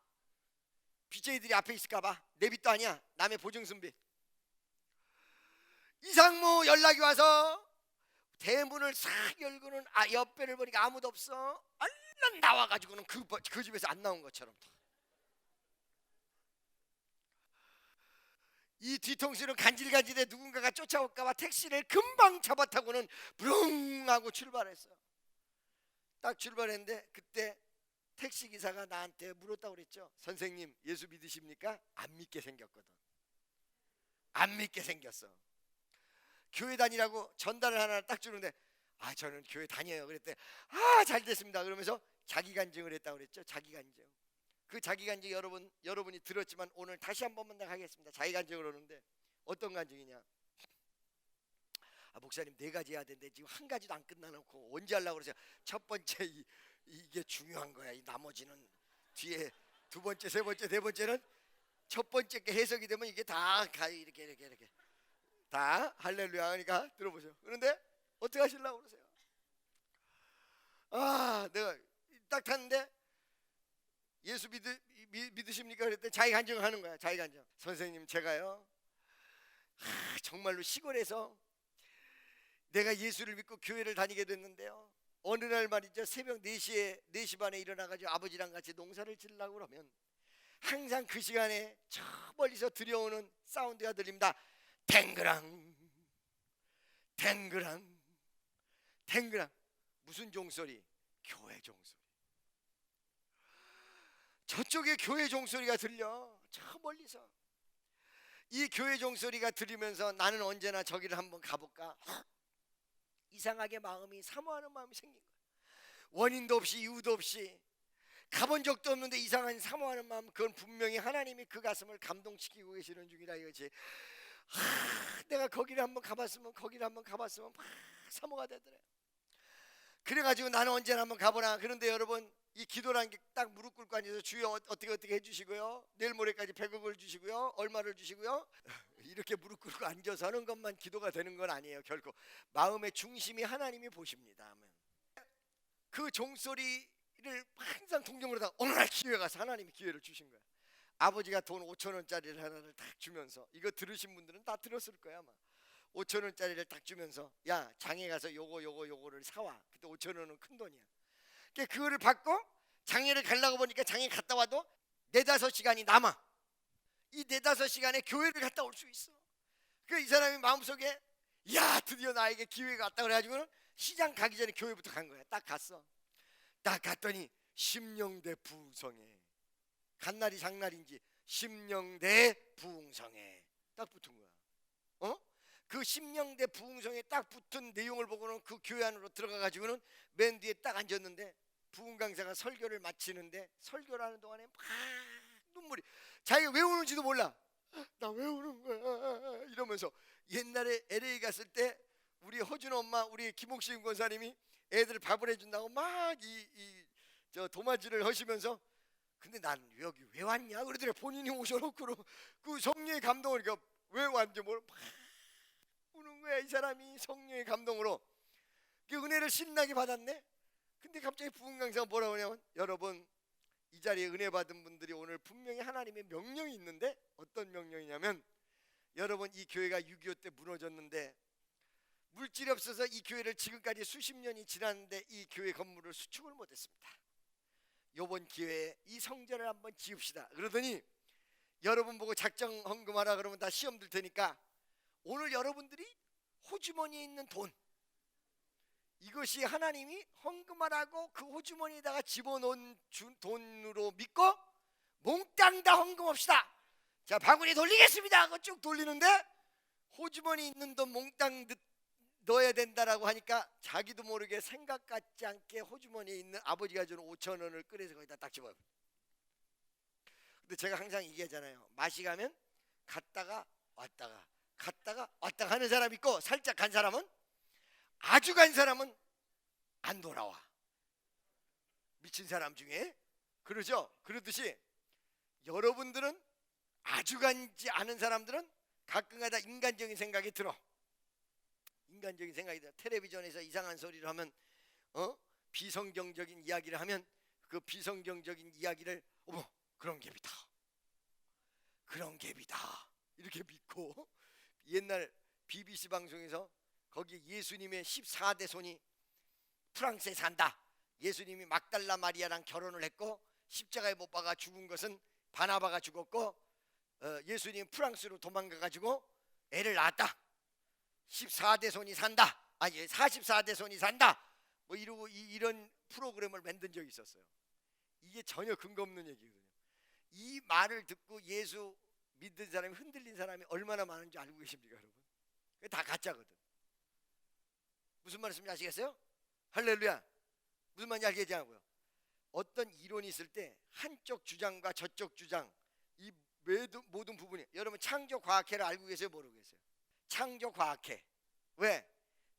빚쟁이들이 앞에 있을까봐. 내 빚도 아니야, 남의 보증승비. 이상무 연락이 와서 대문을 싹 열고는 옆배를 보니까 아무도 없어. 얼른 나와가지고는 그 집에서 안 나온 것처럼. 이 뒤통수는 간질간질해. 누군가가 쫓아올까봐 택시를 금방 잡아타고는 부릉 하고 출발했어. 딱 출발했는데 그때 택시기사가 나한테 물었다고 그랬죠. 선생님 예수 믿으십니까? 안 믿게 생겼거든. 안 믿게 생겼어. 교회 다니라고 전달을 하나 딱 주는데 저는 교회 다녀요. 그랬더니 잘 됐습니다. 그러면서 자기 간증을 했다고 그랬죠. 자기 간증. 그 자기 간증 여러분이 들었지만 오늘 다시 한 번만 하겠습니다. 자기 간증을 하는데 어떤 간증이냐? 목사님 4가지 해야 되는데 지금 한 가지도 안 끝나놓고 언제 하려고 그러세요? 첫 번째 이게 중요한 거야. 이 나머지는 뒤에 두 번째, 세 번째, 네 번째는 첫 번째 게 해석이 되면 이게 다 이렇게 다 할렐루야 하니까 들어보세요. 그런데 어떻게 하시려고 그러세요? 내가 딱 탔는데 예수 믿으십니까? 그랬더니 자기 간증을 하는 거야. 자기 간증. 선생님 제가요 정말로 시골에서 내가 예수를 믿고 교회를 다니게 됐는데요, 어느 날 말이죠, 새벽 4시 반에 일어나가지고 아버지랑 같이 농사를 지으려고 그러면 항상 그 시간에 저 멀리서 들려오는 사운드가 들립니다. 탱그랑 탱그랑 탱그랑. 무슨 종소리? 교회 종소리. 저쪽에 교회 종소리가 들려. 저 멀리서. 이 교회 종소리가 들리면서 나는 언제나 저기를 한번 가볼까? 이상하게 마음이 사모하는 마음이 생긴 거야. 원인도 없이 이유도 없이 가본 적도 없는데 이상한 사모하는 마음, 그건 분명히 하나님이 그 가슴을 감동시키고 계시는 중이라 이거지. 내가 거기를 한번 가봤으면 막 사모가 되더래. 그래가지고 나는 언제나 한번 가보나. 그런데 여러분, 이 기도라는 게 딱 무릎 꿇고 앉아서 주여 어떻게 해주시고요, 내일 모레까지 100억을 주시고요, 얼마를 주시고요, 이렇게 무릎 꿇고 앉아서 하는 것만 기도가 되는 건 아니에요. 결코 마음의 중심이 하나님이 보십니다. 그 종소리를 항상 동정으로 다 어느 날 기회 가서 하나님이 기회를 주신 거야. 아버지가 돈 5,000원짜리를 하나를 딱 주면서, 이거 들으신 분들은 다 들었을 거야 아마. 5,000원짜리를 딱 주면서 야, 장에 가서 요거를 사와. 그때 5,000원은 큰 돈이야. 그거를 받고 장애를 가려고 보니까 장애 갔다 와도 4-5시간이 남아. 이 4-5시간에 교회를 갔다 올 수 있어. 이 사람이 마음속에 야, 드디어 나에게 기회가 왔다 그래가지고는 시장 가기 전에 교회부터 간 거야. 딱 갔어. 딱 갔더니 심령대 부흥성에, 간날이 장날인지 심령대 부흥성에 딱 붙은 거야. 그 심령대 부흥성에 딱 붙은 내용을 보고는 그 교회 안으로 들어가가지고는 맨 뒤에 딱 앉았는데 부흥 강사가 설교를 마치는데 설교를 하는 동안에 막 눈물이, 자기가 왜 우는지도 몰라. 나 왜 우는 거야 이러면서. 옛날에 LA 갔을 때 우리 허준 엄마, 우리 김옥신 권사님이 애들 밥을 해준다고 막 저 도마지를 하시면서, 근데 난 여기 왜 왔냐 그러더래. 본인이 오셔놓고 그 성령의 감동을, 왜 왔는지 모르고 막 우는 거야. 이 사람이 성령의 감동으로 그 은혜를 신나게 받았네. 근데 갑자기 부흥 강사가 뭐라고 하냐면, 여러분 이 자리에 은혜 받은 분들이 오늘 분명히 하나님의 명령이 있는데, 어떤 명령이냐면, 여러분 이 교회가 6.25 때 무너졌는데 물질이 없어서 이 교회를 지금까지 수십 년이 지났는데 이 교회 건물을 수축을 못했습니다. 요번 기회에 이 성전을 한번 지읍시다. 그러더니 여러분 보고 작정 헌금하라 그러면 다 시험 들 테니까 오늘 여러분들이 호주머니에 있는 돈, 이것이 하나님이 헌금하라고 그 호주머니에다가 집어넣은 돈으로 믿고 몽땅 다 헌금합시다. 자, 바구니 돌리겠습니다 하고 쭉 돌리는데 호주머니 있는 돈 몽땅 넣어야 된다라고 하니까 자기도 모르게 생각 같지 않게 호주머니에 있는 아버지가 주는 5천 원을 꺼내서 거기다 딱 집어요. 근데 제가 항상 얘기하잖아요. 맛이 가면 갔다가 왔다가 갔다가 왔다가 하는 사람 있고, 살짝 간 사람은, 아주 간 사람은 안 돌아와. 미친 사람 중에. 그러죠? 그러듯이 여러분들은 아주 간지 않은 사람들은 가끔가다 인간적인 생각이 들어. 인간적인 생각이 들어. 텔레비전에서 이상한 소리를 하면, 비성경적인 이야기를 하면 그 비성경적인 이야기를 어머 그런 갭이다, 그런 갭이다 이렇게 믿고, 옛날 BBC 방송에서 거기 예수님의 14대 손이 프랑스에 산다. 예수님이 막달라 마리아랑 결혼을 했고 십자가에 못 박아 죽은 것은 바나바가 죽었고, 예수님 프랑스로 도망가가지고 애를 낳았다. 14대 손이 산다. 아니 44대 손이 산다. 뭐 이러고 이런 프로그램을 만든 적이 있었어요. 이게 전혀 근거 없는 얘기거든요. 이 말을 듣고 예수 믿는 사람이 흔들린 사람이 얼마나 많은지 알고 계십니까, 여러분? 그게 다 가짜거든. 무슨 말씀인지 아시겠어요? 할렐루야. 무슨 말인지 알겠냐고요. 어떤 이론이 있을 때 한쪽 주장과 저쪽 주장, 이 모든 부분이, 여러분 창조과학회를 알고 계세요, 모르고 계세요? 창조과학회. 왜?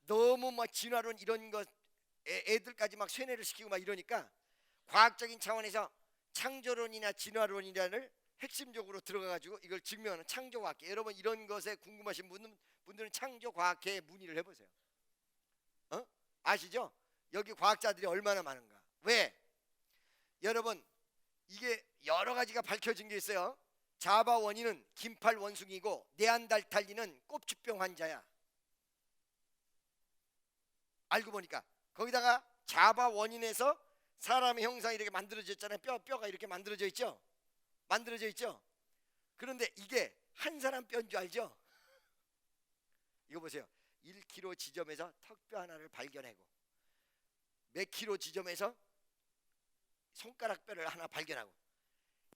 너무 막 진화론 이런 거 애들까지 막 쇠뇌를 시키고 막 이러니까 과학적인 차원에서 창조론이나 진화론이라는 핵심적으로 들어가가지고 이걸 증명하는 창조과학회. 여러분 이런 것에 궁금하신 분들은 창조과학회에 문의를 해보세요. 아시죠? 여기 과학자들이 얼마나 많은가. 왜? 여러분 이게 여러 가지가 밝혀진 게 있어요. 자바 원인은 긴팔 원숭이고 네안달탈리는 꼽주병 환자야. 알고 보니까 거기다가 자바 원인에서 사람의 형상이 이렇게 만들어졌잖아요. 뼈가 이렇게 만들어져 있죠. 만들어져 있죠. 그런데 이게 한 사람 뼈인 줄 알죠? 이거 보세요. 1kg 지점에서 턱뼈 하나를 발견하고 몇 킬로 지점에서 손가락 뼈를 하나 발견하고,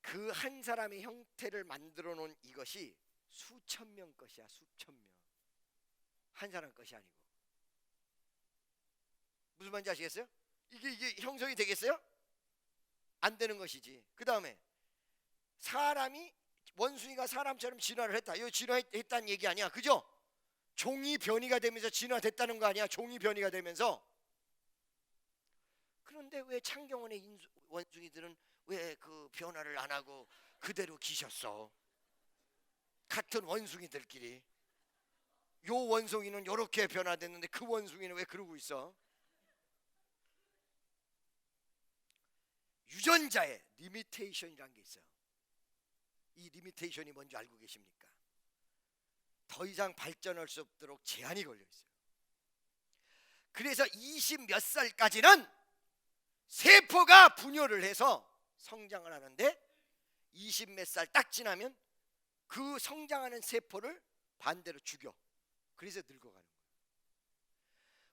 그 한 사람의 형태를 만들어 놓은 이것이 수천 명 것이야. 수천 명. 한 사람 것이 아니고. 무슨 말인지 아시겠어요? 이게 형성이 되겠어요? 안 되는 것이지. 그 다음에 사람이, 원숭이가 사람처럼 진화를 했다. 이거 진화했다는 얘기 아니야, 그죠? 종이 변이가 되면서 진화됐다는 거 아니야, 종이 변이가 되면서. 그런데 왜 창경원의 원숭이들은 왜 그 변화를 안 하고 그대로 기셨어? 같은 원숭이들끼리. 요 원숭이는 요렇게 변화됐는데 그 원숭이는 왜 그러고 있어? 유전자의 리미테이션이라는 게 있어요. 이 리미테이션이 뭔지 알고 계십니까? 더 이상 발전할 수 없도록 제한이 걸려 있어요. 그래서 20 몇 살까지는 세포가 분열을 해서 성장을 하는데 20 몇 살 딱 지나면 그 성장하는 세포를 반대로 죽여. 그래서 늙어가는 거예요.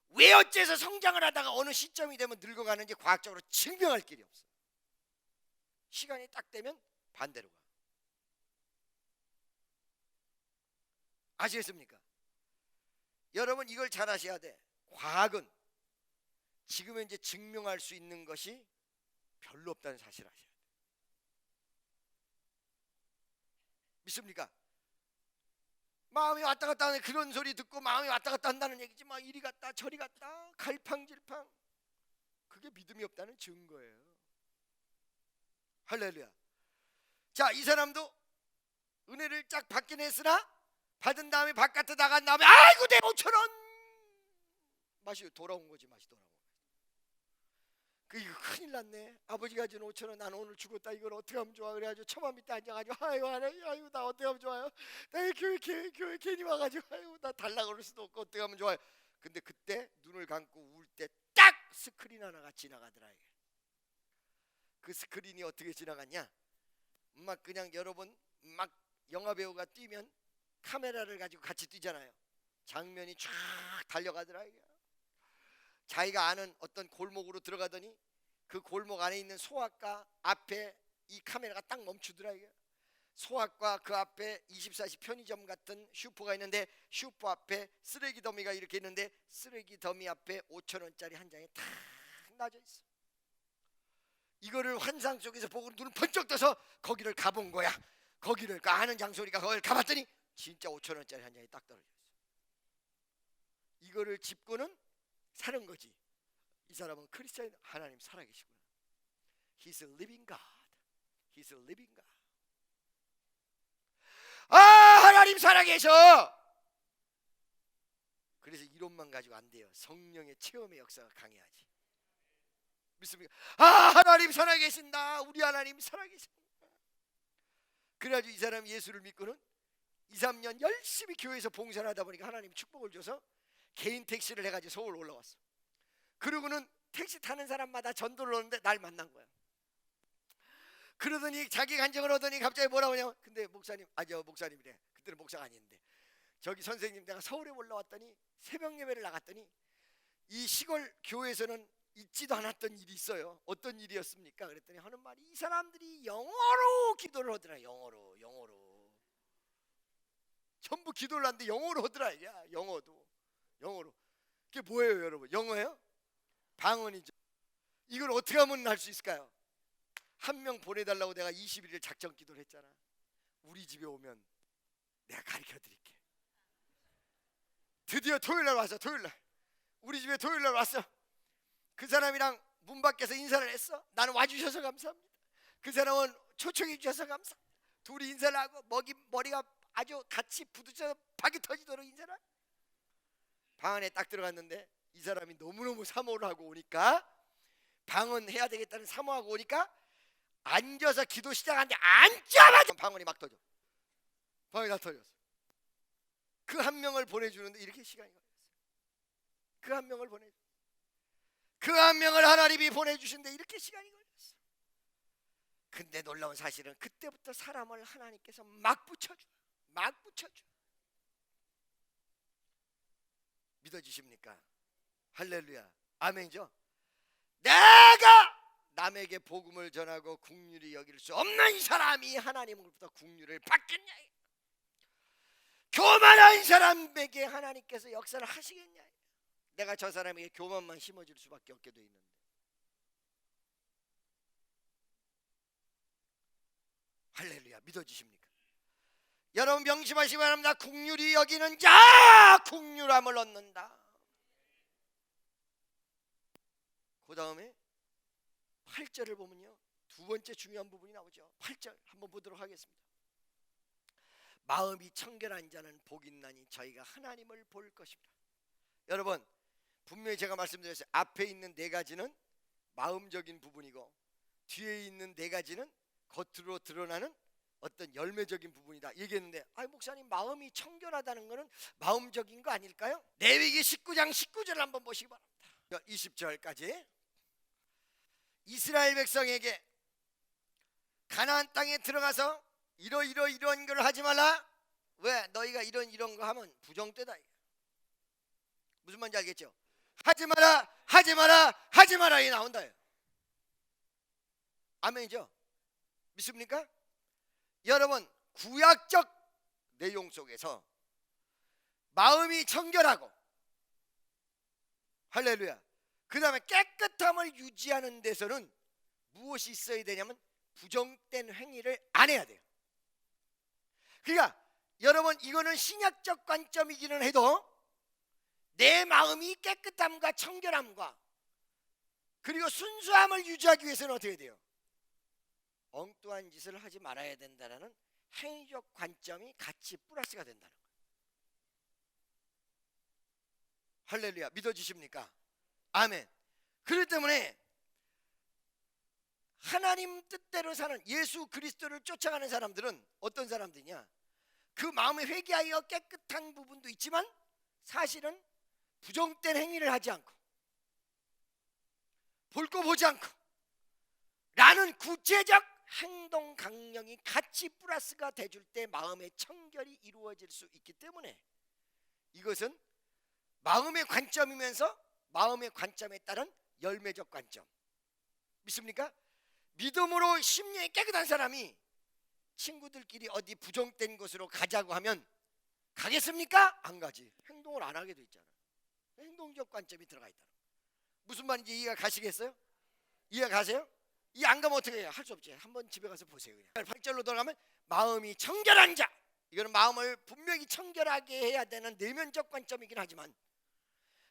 왜 어째서 성장을 하다가 어느 시점이 되면 늙어가는지 과학적으로 증명할 길이 없어요. 시간이 딱 되면 반대로 가. 아시겠습니까? 여러분 이걸 잘 아셔야 돼. 과학은 지금 현재 증명할 수 있는 것이 별로 없다는 사실을 아셔야 돼. 믿습니까? 마음이 왔다 갔다 하는 그런 소리 듣고 마음이 왔다 갔다 한다는 얘기지, 막 이리 갔다 저리 갔다 갈팡질팡, 그게 믿음이 없다는 증거예요. 할렐루야. 자, 이 사람도 은혜를 쫙 받긴 했으나 받은 다음에 바깥에 나간 다음에 아이고 내 5,000원, 맛이 돌아온 거지. 맛이 돌아온 거지. 이거 큰일 났네. 아버지가 준 5,000원 난 오늘 죽었다. 이걸 어떻게 하면 좋아? 그래가지고 처마 밑에 앉아가지고 아이고 나 어떻게 하면 좋아요? 나 교회 괜히 와가지고 아이고 나 달라고 그럴 수도 없고 어떻게 하면 좋아요? 근데 그때 눈을 감고 울 때 딱 스크린 하나가 지나가더라. 이게. 그 스크린이 어떻게 지나갔냐? 막 그냥 여러분 막 영화 배우가 뛰면 카메라를 가지고 같이 뛰잖아요. 장면이 쫙 달려가더라. 이게. 자기가 아는 어떤 골목으로 들어가더니 그 골목 안에 있는 소아과 앞에 이 카메라가 딱 멈추더라. 이게. 소학과 그 앞에 24시 편의점 같은 슈퍼가 있는데 슈퍼 앞에 쓰레기 더미가 이렇게 있는데 쓰레기 더미 앞에 5,000원짜리 한 장이 탁 놔져 있어. 이거를 환상 속에서 보고 눈을 번쩍 떠서 거기를 가본 거야. 거기를 아는 장소니까 거기를 가봤더니 진짜 5,000원짜리 한 장이 딱 떨어져 있어. 이거를 짚고는 사는 거지. 이 사람은 크리스찬, 하나님 살아계시구나. He's a living God. He's a living God. 아, 하나님 살아계셔. 그래서 이론만 가지고 안 돼요. 성령의 체험의 역사가 강해야지. 믿습니까? 아, 하나님 살아계신다. 우리 하나님 살아계신다. 그래가지고 이 사람이 예수를 믿고는 2, 3년 열심히 교회에서 봉사를 하다 보니까 하나님이 축복을 줘서 개인 택시를 해가지고 서울 올라왔어. 그러고는 택시 타는 사람마다 전도를 하는데 날 만난 거야. 그러더니 자기 간증을 하더니 갑자기 뭐라고 하냐면, 근데 목사님, 목사님이래. 그때는 목사가 아닌데, 저기 선생님, 내가 서울에 올라왔더니 새벽 예배를 나갔더니 이 시골 교회에서는 있지도 않았던 일이 있어요. 어떤 일이었습니까? 그랬더니 하는 말이, 이 사람들이 영어로 기도를 하더라. 영어로 전부 기도를 하는데 영어로 하더라. 야, 영어로. 그게 뭐예요, 여러분? 영어예요? 방언이죠. 이걸 어떻게 하면 할 수 있을까요? 한 명 보내달라고 내가 21일 작전 기도를 했잖아. 우리 집에 오면 내가 가르쳐 드릴게. 드디어 토요일날 왔어. 토요일날 우리 집에 토요일날 왔어. 그 사람이랑 문 밖에서 인사를 했어. 나는 와주셔서 감사합니다. 그 사람은 초청해 주셔서 감사합니다. 둘이 인사를 하고 머리가 아주 같이 부딪혀서 박이 터지도록 인사를 하고 방 안에 딱 들어갔는데 이 사람이 너무너무 사모를 하고 오니까, 방언 해야 되겠다는 사모하고 오니까 앉아서 기도 시작하는데 앉자마자 방언이 막 터져. 방언이 다 터졌어. 그 한 명을 보내주는데 이렇게 시간이 걸렸어요. 그 한 명을 그 한 명을 하나님이 보내주신데 이렇게 시간이 걸렸어. 근데 놀라운 사실은 그때부터 사람을 하나님께서 막 붙여줘. 믿어지십니까? 할렐루야, 아멘이죠. 내가 남에게 복음을 전하고 긍휼히 여길 수 없는 이 사람이 하나님으로부터 긍휼을 받겠냐? 교만한 사람에게 하나님께서 역사를 하시겠냐? 내가 저 사람에게 교만만 심어줄 수밖에 없게 돼 있는데. 할렐루야, 믿어지십니까? 여러분 명심하시기 바랍니다. 긍휼히 여기는 자 긍휼함을 얻는다. 그 다음에 8절을 보면요, 두 번째 중요한 부분이 나오죠. 8절 한번 보도록 하겠습니다. 마음이 청결한 자는 복이 있나니 저희가 하나님을 볼 것입니다. 여러분, 분명히 제가 말씀드렸어요. 앞에 있는 네 가지는 마음적인 부분이고 뒤에 있는 네 가지는 겉으로 드러나는 어떤 열매적인 부분이다 얘기했는데, 목사님, 마음이 청결하다는 것은 마음적인 거 아닐까요? 레위기 19장 19절을 한번 보시기 바랍니다. 20절까지 이스라엘 백성에게 가나안 땅에 들어가서 이러한 걸 하지 말라. 왜? 너희가 이런 거 하면 부정되다. 무슨 말인지 알겠죠? 하지 마라 이 나온다. 아멘이죠? 믿습니까? 여러분, 구약적 내용 속에서 마음이 청결하고, 할렐루야, 그 다음에 깨끗함을 유지하는 데서는 무엇이 있어야 되냐면 부정된 행위를 안 해야 돼요. 그러니까 여러분, 이거는 신약적 관점이기는 해도 내 마음이 깨끗함과 청결함과 그리고 순수함을 유지하기 위해서는 어떻게 돼요? 엉뚱한 짓을 하지 말아야 된다는 행위적 관점이 같이 플러스가 된다는 거예요. 할렐루야, 믿어지십니까? 아멘. 그렇기 때문에 하나님 뜻대로 사는 예수 그리스도를 쫓아가는 사람들은 어떤 사람들이냐? 그 마음에 회개하여 깨끗한 부분도 있지만 사실은 부정된 행위를 하지 않고 볼 거 보지 않고 라는 구체적 행동 강령이 같이 플러스가 돼줄 때 마음의 청결이 이루어질 수 있기 때문에 이것은 마음의 관점이면서 마음의 관점에 따른 열매적 관점. 믿습니까? 믿음으로 심령이 깨끗한 사람이 친구들끼리 어디 부정된 곳으로 가자고 하면 가겠습니까? 안 가지. 행동을 안 하게 돼 있잖아. 행동적 관점이 들어가 있다. 무슨 말인지 이해가 가시겠어요? 이해가 가세요? 이해 안 가면 어떻게 해요? 할 수 없지. 한번 집에 가서 보세요. 그냥 8절로 들어가면 마음이 청결한 자, 이거는 마음을 분명히 청결하게 해야 되는 내면적 관점이긴 하지만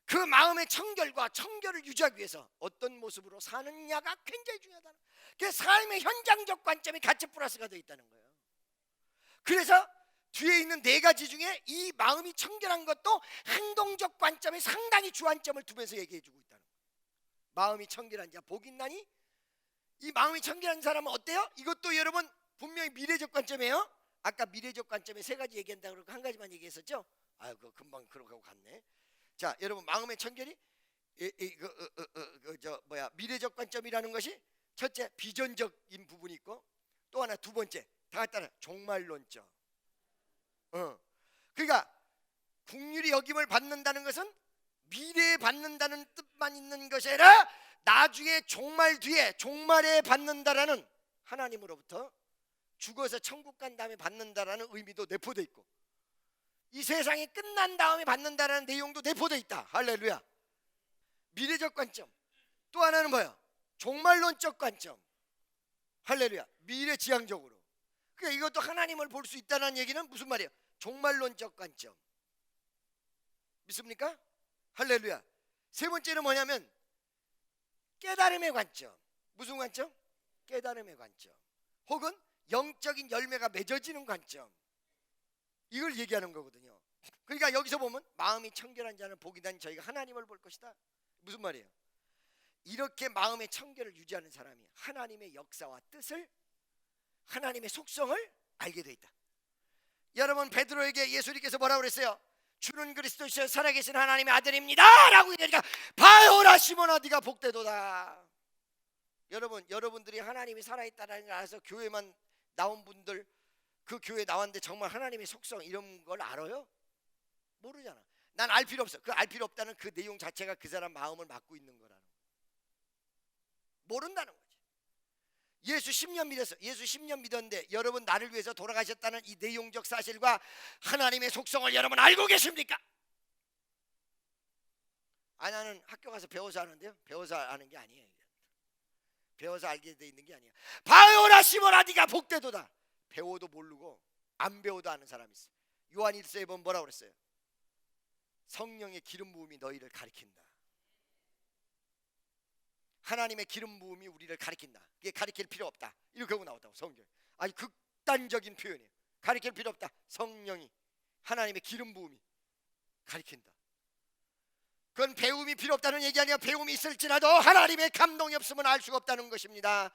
그 마음의 청결과 청결을 유지하기 위해서 어떤 모습으로 사느냐가 굉장히 중요하다는, 그 삶의 현장적 관점이 같이 플러스가 되어 있다는 거예요. 그래서 뒤에 있는 네 가지 중에 이 마음이 청결한 것도 행동적 관점에 상당히 주안점을 두면서 얘기해 주고 있다는 거예요. 마음이 청결한 자 복이 있나니? 이 마음이 청결한 사람은 어때요? 이것도 여러분 분명히 미래적 관점이에요. 아까 미래적 관점에 세 가지 얘기한다고 그러고 한 가지만 얘기했었죠? 아유, 그거 금방 그러고 갔네. 자, 여러분, 마음의 청결이 미래적 관점이라는 것이 첫째 비전적인 부분이 있고, 또 하나 두 번째 다 갖다는 종말론적. 그러니까 국률이 여김을 받는다는 것은 미래에 받는다는 뜻만 있는 것이 아니라 나중에 종말 뒤에 종말에 받는다라는, 하나님으로부터 죽어서 천국 간 다음에 받는다라는 의미도 내포되어 있고, 이 세상이 끝난 다음에 받는다라는 내용도 내포되어 있다. 할렐루야. 미래적 관점. 또 하나는 뭐야? 종말론적 관점. 할렐루야. 미래지향적으로. 그러니까 이것도 하나님을 볼 수 있다는 얘기는 무슨 말이에요? 종말론적 관점. 믿습니까? 할렐루야. 세 번째는 뭐냐면 깨달음의 관점. 무슨 관점? 깨달음의 관점. 혹은 영적인 열매가 맺어지는 관점. 이걸 얘기하는 거거든요. 그러니까 여기서 보면 마음이 청결한 자는 복이 난 저희가 하나님을 볼 것이다. 무슨 말이에요? 이렇게 마음의 청결을 유지하는 사람이 하나님의 역사와 뜻을, 하나님의 속성을 알게 돼 있다. 여러분, 베드로에게 예수님께서 뭐라고 그랬어요? 주는 그리스도시여 살아계신 하나님의 아들입니다 라고 얘기하니까 바요라 시몬아 네가 복되도다. 여러분들이 하나님이 살아있다는 걸 알아서 교회만 나온 분들, 그 교회 나왔는데 정말 하나님의 속성 이런 걸 알아요? 모르잖아. 난 알 필요 없어. 그 알 필요 없다는 그 내용 자체가 그 사람 마음을 맡고 있는 거라는 거야. 모른다는 거지. 예수 10년 믿었어. 예수 10년 믿었는데 여러분 나를 위해서 돌아가셨다는 이 내용적 사실과 하나님의 속성을 여러분 알고 계십니까? 나는 학교 가서 배워서 하는데요. 배워서 아는 게 아니에요. 배워서 알게 돼 있는 게 아니야. 바요라 시몬아 네가 복되도다. 배워도 모르고 안 배워도 아는 사람이 있어. 요한 1서에 보면 뭐라고 그랬어요? 성령의 기름 부음이 너희를 가리킨다. 하나님의 기름 부음이 우리를 가리킨다. 이게 가리킬 필요 없다. 이렇게 하고 나왔다고 성경. 아니 극단적인 표현이에요. 가리킬 필요 없다. 성령이, 하나님의 기름 부음이 가리킨다. 그건 배움이 필요 없다는 얘기 아니야. 배움이 있을지라도 하나님의 감동이 없으면 알 수가 없다는 것입니다.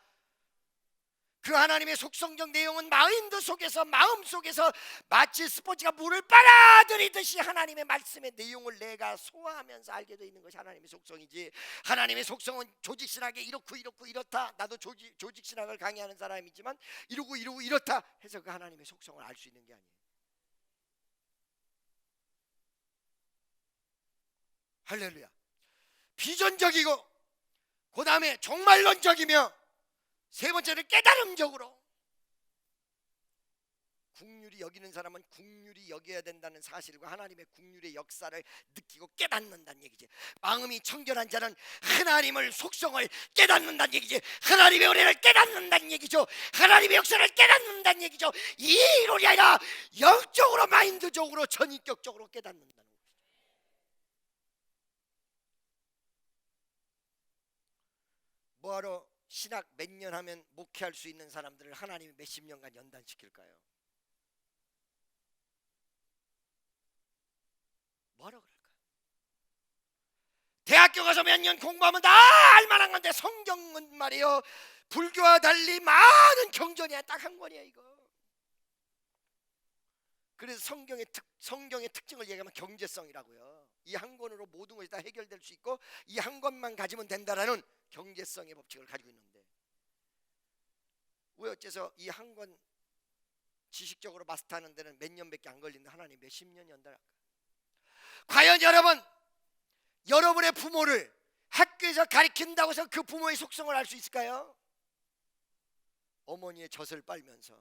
그 하나님의 속성적 내용은 마인드 속에서, 마음 속에서 마치 스포츠가 물을 빨아들이듯이 하나님의 말씀의 내용을 내가 소화하면서 알게 되어 있는 것이 하나님의 속성이지, 하나님의 속성은 조직신학에 이렇고 이렇다. 나도 조직신학을 강의하는 사람이지만 이러고 이렇다 해서 그 하나님의 속성을 알 수 있는 게 아니에요. 할렐루야. 비전적이고 그 다음에 종말론적이며 세 번째는 깨달음적으로. 국률이 여기는 사람은 국률이 여겨야 된다는 사실과 하나님의 국률의 역사를 느끼고 깨닫는다는 얘기지. 마음이 청결한 자는 하나님을 속성을 깨닫는다는 얘기지. 하나님의 은혜를 깨닫는다는 얘기죠. 하나님의 역사를 깨닫는다는 얘기죠. 이 이론이 아니라 영적으로, 마인드적으로, 전인격적으로 깨닫는다는 거죠. 뭐하러 신학 몇 년 하면 목회할 수 있는 사람들을 하나님이 몇십 년간 연단시킬까요? 뭐하러 그럴까? 대학교 가서 몇 년 공부하면 다 알만한 건데 성경은 말이에요, 불교와 달리 많은 경전이야. 딱 한 권이야 이거. 그래서 성경의 특징을 얘기하면 경제성이라고요. 이 한 권으로 모든 것이 다 해결될 수 있고 이 한 권만 가지면 된다라는 경제성의 법칙을 가지고 있는데, 왜 어째서 이 한 권 지식적으로 마스터하는 데는 몇 년밖에 안 걸리는데 하나님 몇십 년 연달할까? 과연 여러분의 부모를 학교에서 가르친다고 해서 그 부모의 속성을 알 수 있을까요? 어머니의 젖을 빨면서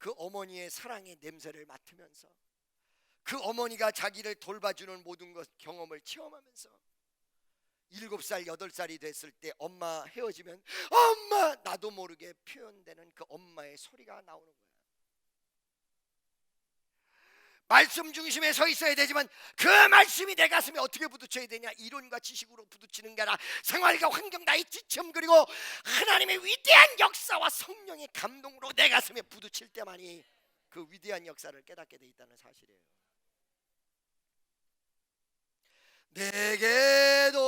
그 어머니의 사랑의 냄새를 맡으면서 그 어머니가 자기를 돌봐주는 모든 것 경험을 체험하면서 7살, 8살이 됐을 때 엄마 헤어지면 엄마 나도 모르게 표현되는 그 엄마의 소리가 나오는 거야. 말씀 중심에 서 있어야 되지만 그 말씀이 내 가슴에 어떻게 부딪혀야 되냐? 이론과 지식으로 부딪히는 게 아니라 생활과 환경 나의 지침 그리고 하나님의 위대한 역사와 성령의 감동으로 내 가슴에 부딪힐 때만이 그 위대한 역사를 깨닫게 돼 있다는 사실이에요. 내게도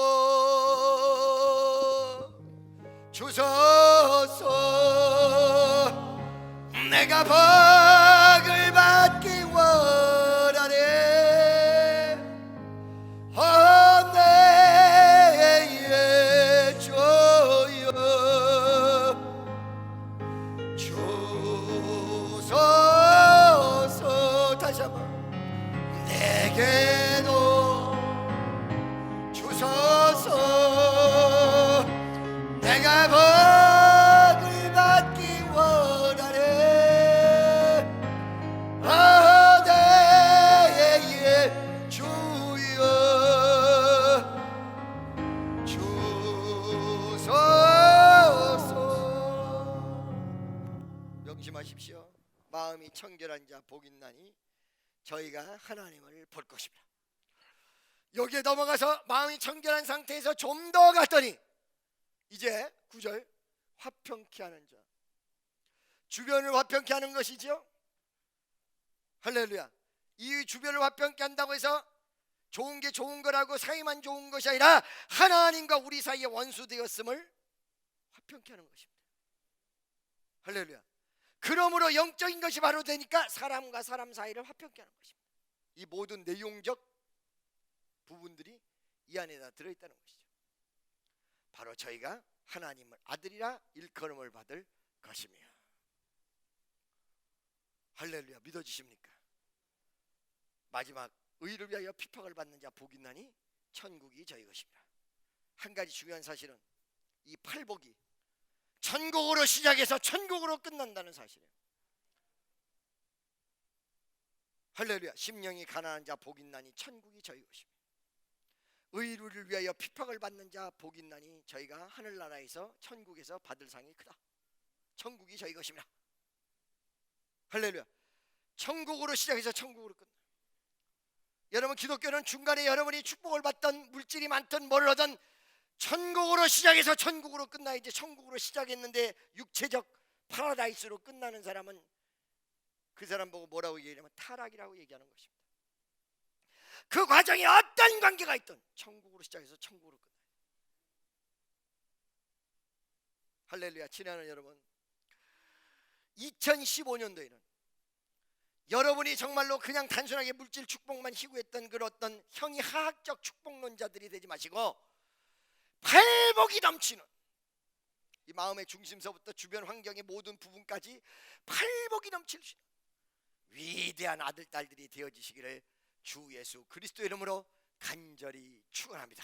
주소서 내가 복을 받기 원하네. 내게 주여 주소서. 다시 한번 내게도 주소서 내가 복을 받기 원하네. 내게 주여 주소서. 명심하십시오. 마음이 청결한 자 복 있나니 저희가 하나님을 볼 것입니다. 여기에 넘어가서 마음이 청결한 상태에서 좀 더 갔더니 이제 9절 화평케 하는 자, 주변을 화평케 하는 것이죠. 할렐루야. 이 주변을 화평케 한다고 해서 좋은 게 좋은 거라고 사이만 좋은 것이 아니라 하나님과 우리 사이에 원수 되었음을 화평케 하는 것입니다. 할렐루야. 그러므로 영적인 것이 바로 되니까 사람과 사람 사이를 화평케 하는 것입니다. 이 모든 내용적 부분들이 이 안에다 들어있다는 것이죠. 바로 저희가 하나님을 아들이라 일컬음을 받을 것이며. 할렐루야. 믿어지십니까? 마지막 의를 위하여 핍박을 받는 자 복 있나니 천국이 저희 것입니다. 한 가지 중요한 사실은 이 팔복이 천국으로 시작해서 천국으로 끝난다는 사실이에요. 할렐루야. 심령이 가난한 자 복 있나니 천국이 저희 것입니다. 의를 위하여 핍박을 받는 자 복 있나니 저희가 하늘나라에서 천국에서 받을 상이 크다. 천국이 저희 것입니다. 할렐루야. 천국으로 시작해서 천국으로 끝나. 여러분, 기독교는 중간에 여러분이 축복을 받던 물질이 많던 뭘 하던 천국으로 시작해서 천국으로 끝나. 이제 천국으로 시작했는데 육체적 파라다이스로 끝나는 사람은 그 사람 보고 뭐라고 얘기하냐면 타락이라고 얘기하는 것입니다. 그 과정에 어떤 관계가 있든 천국으로 시작해서 천국으로 끝나요. 할렐루야. 친애하는 여러분, 2015년도에는 여러분이 정말로 그냥 단순하게 물질 축복만 희구했던 그런 어떤 형이하학적 축복론자들이 되지 마시고 팔복이 넘치는 이 마음의 중심서부터 주변 환경의 모든 부분까지 팔복이 넘칠 수 있는 위대한 아들, 딸들이 되어지시기를 주 예수 그리스도 이름으로 간절히 축원합니다.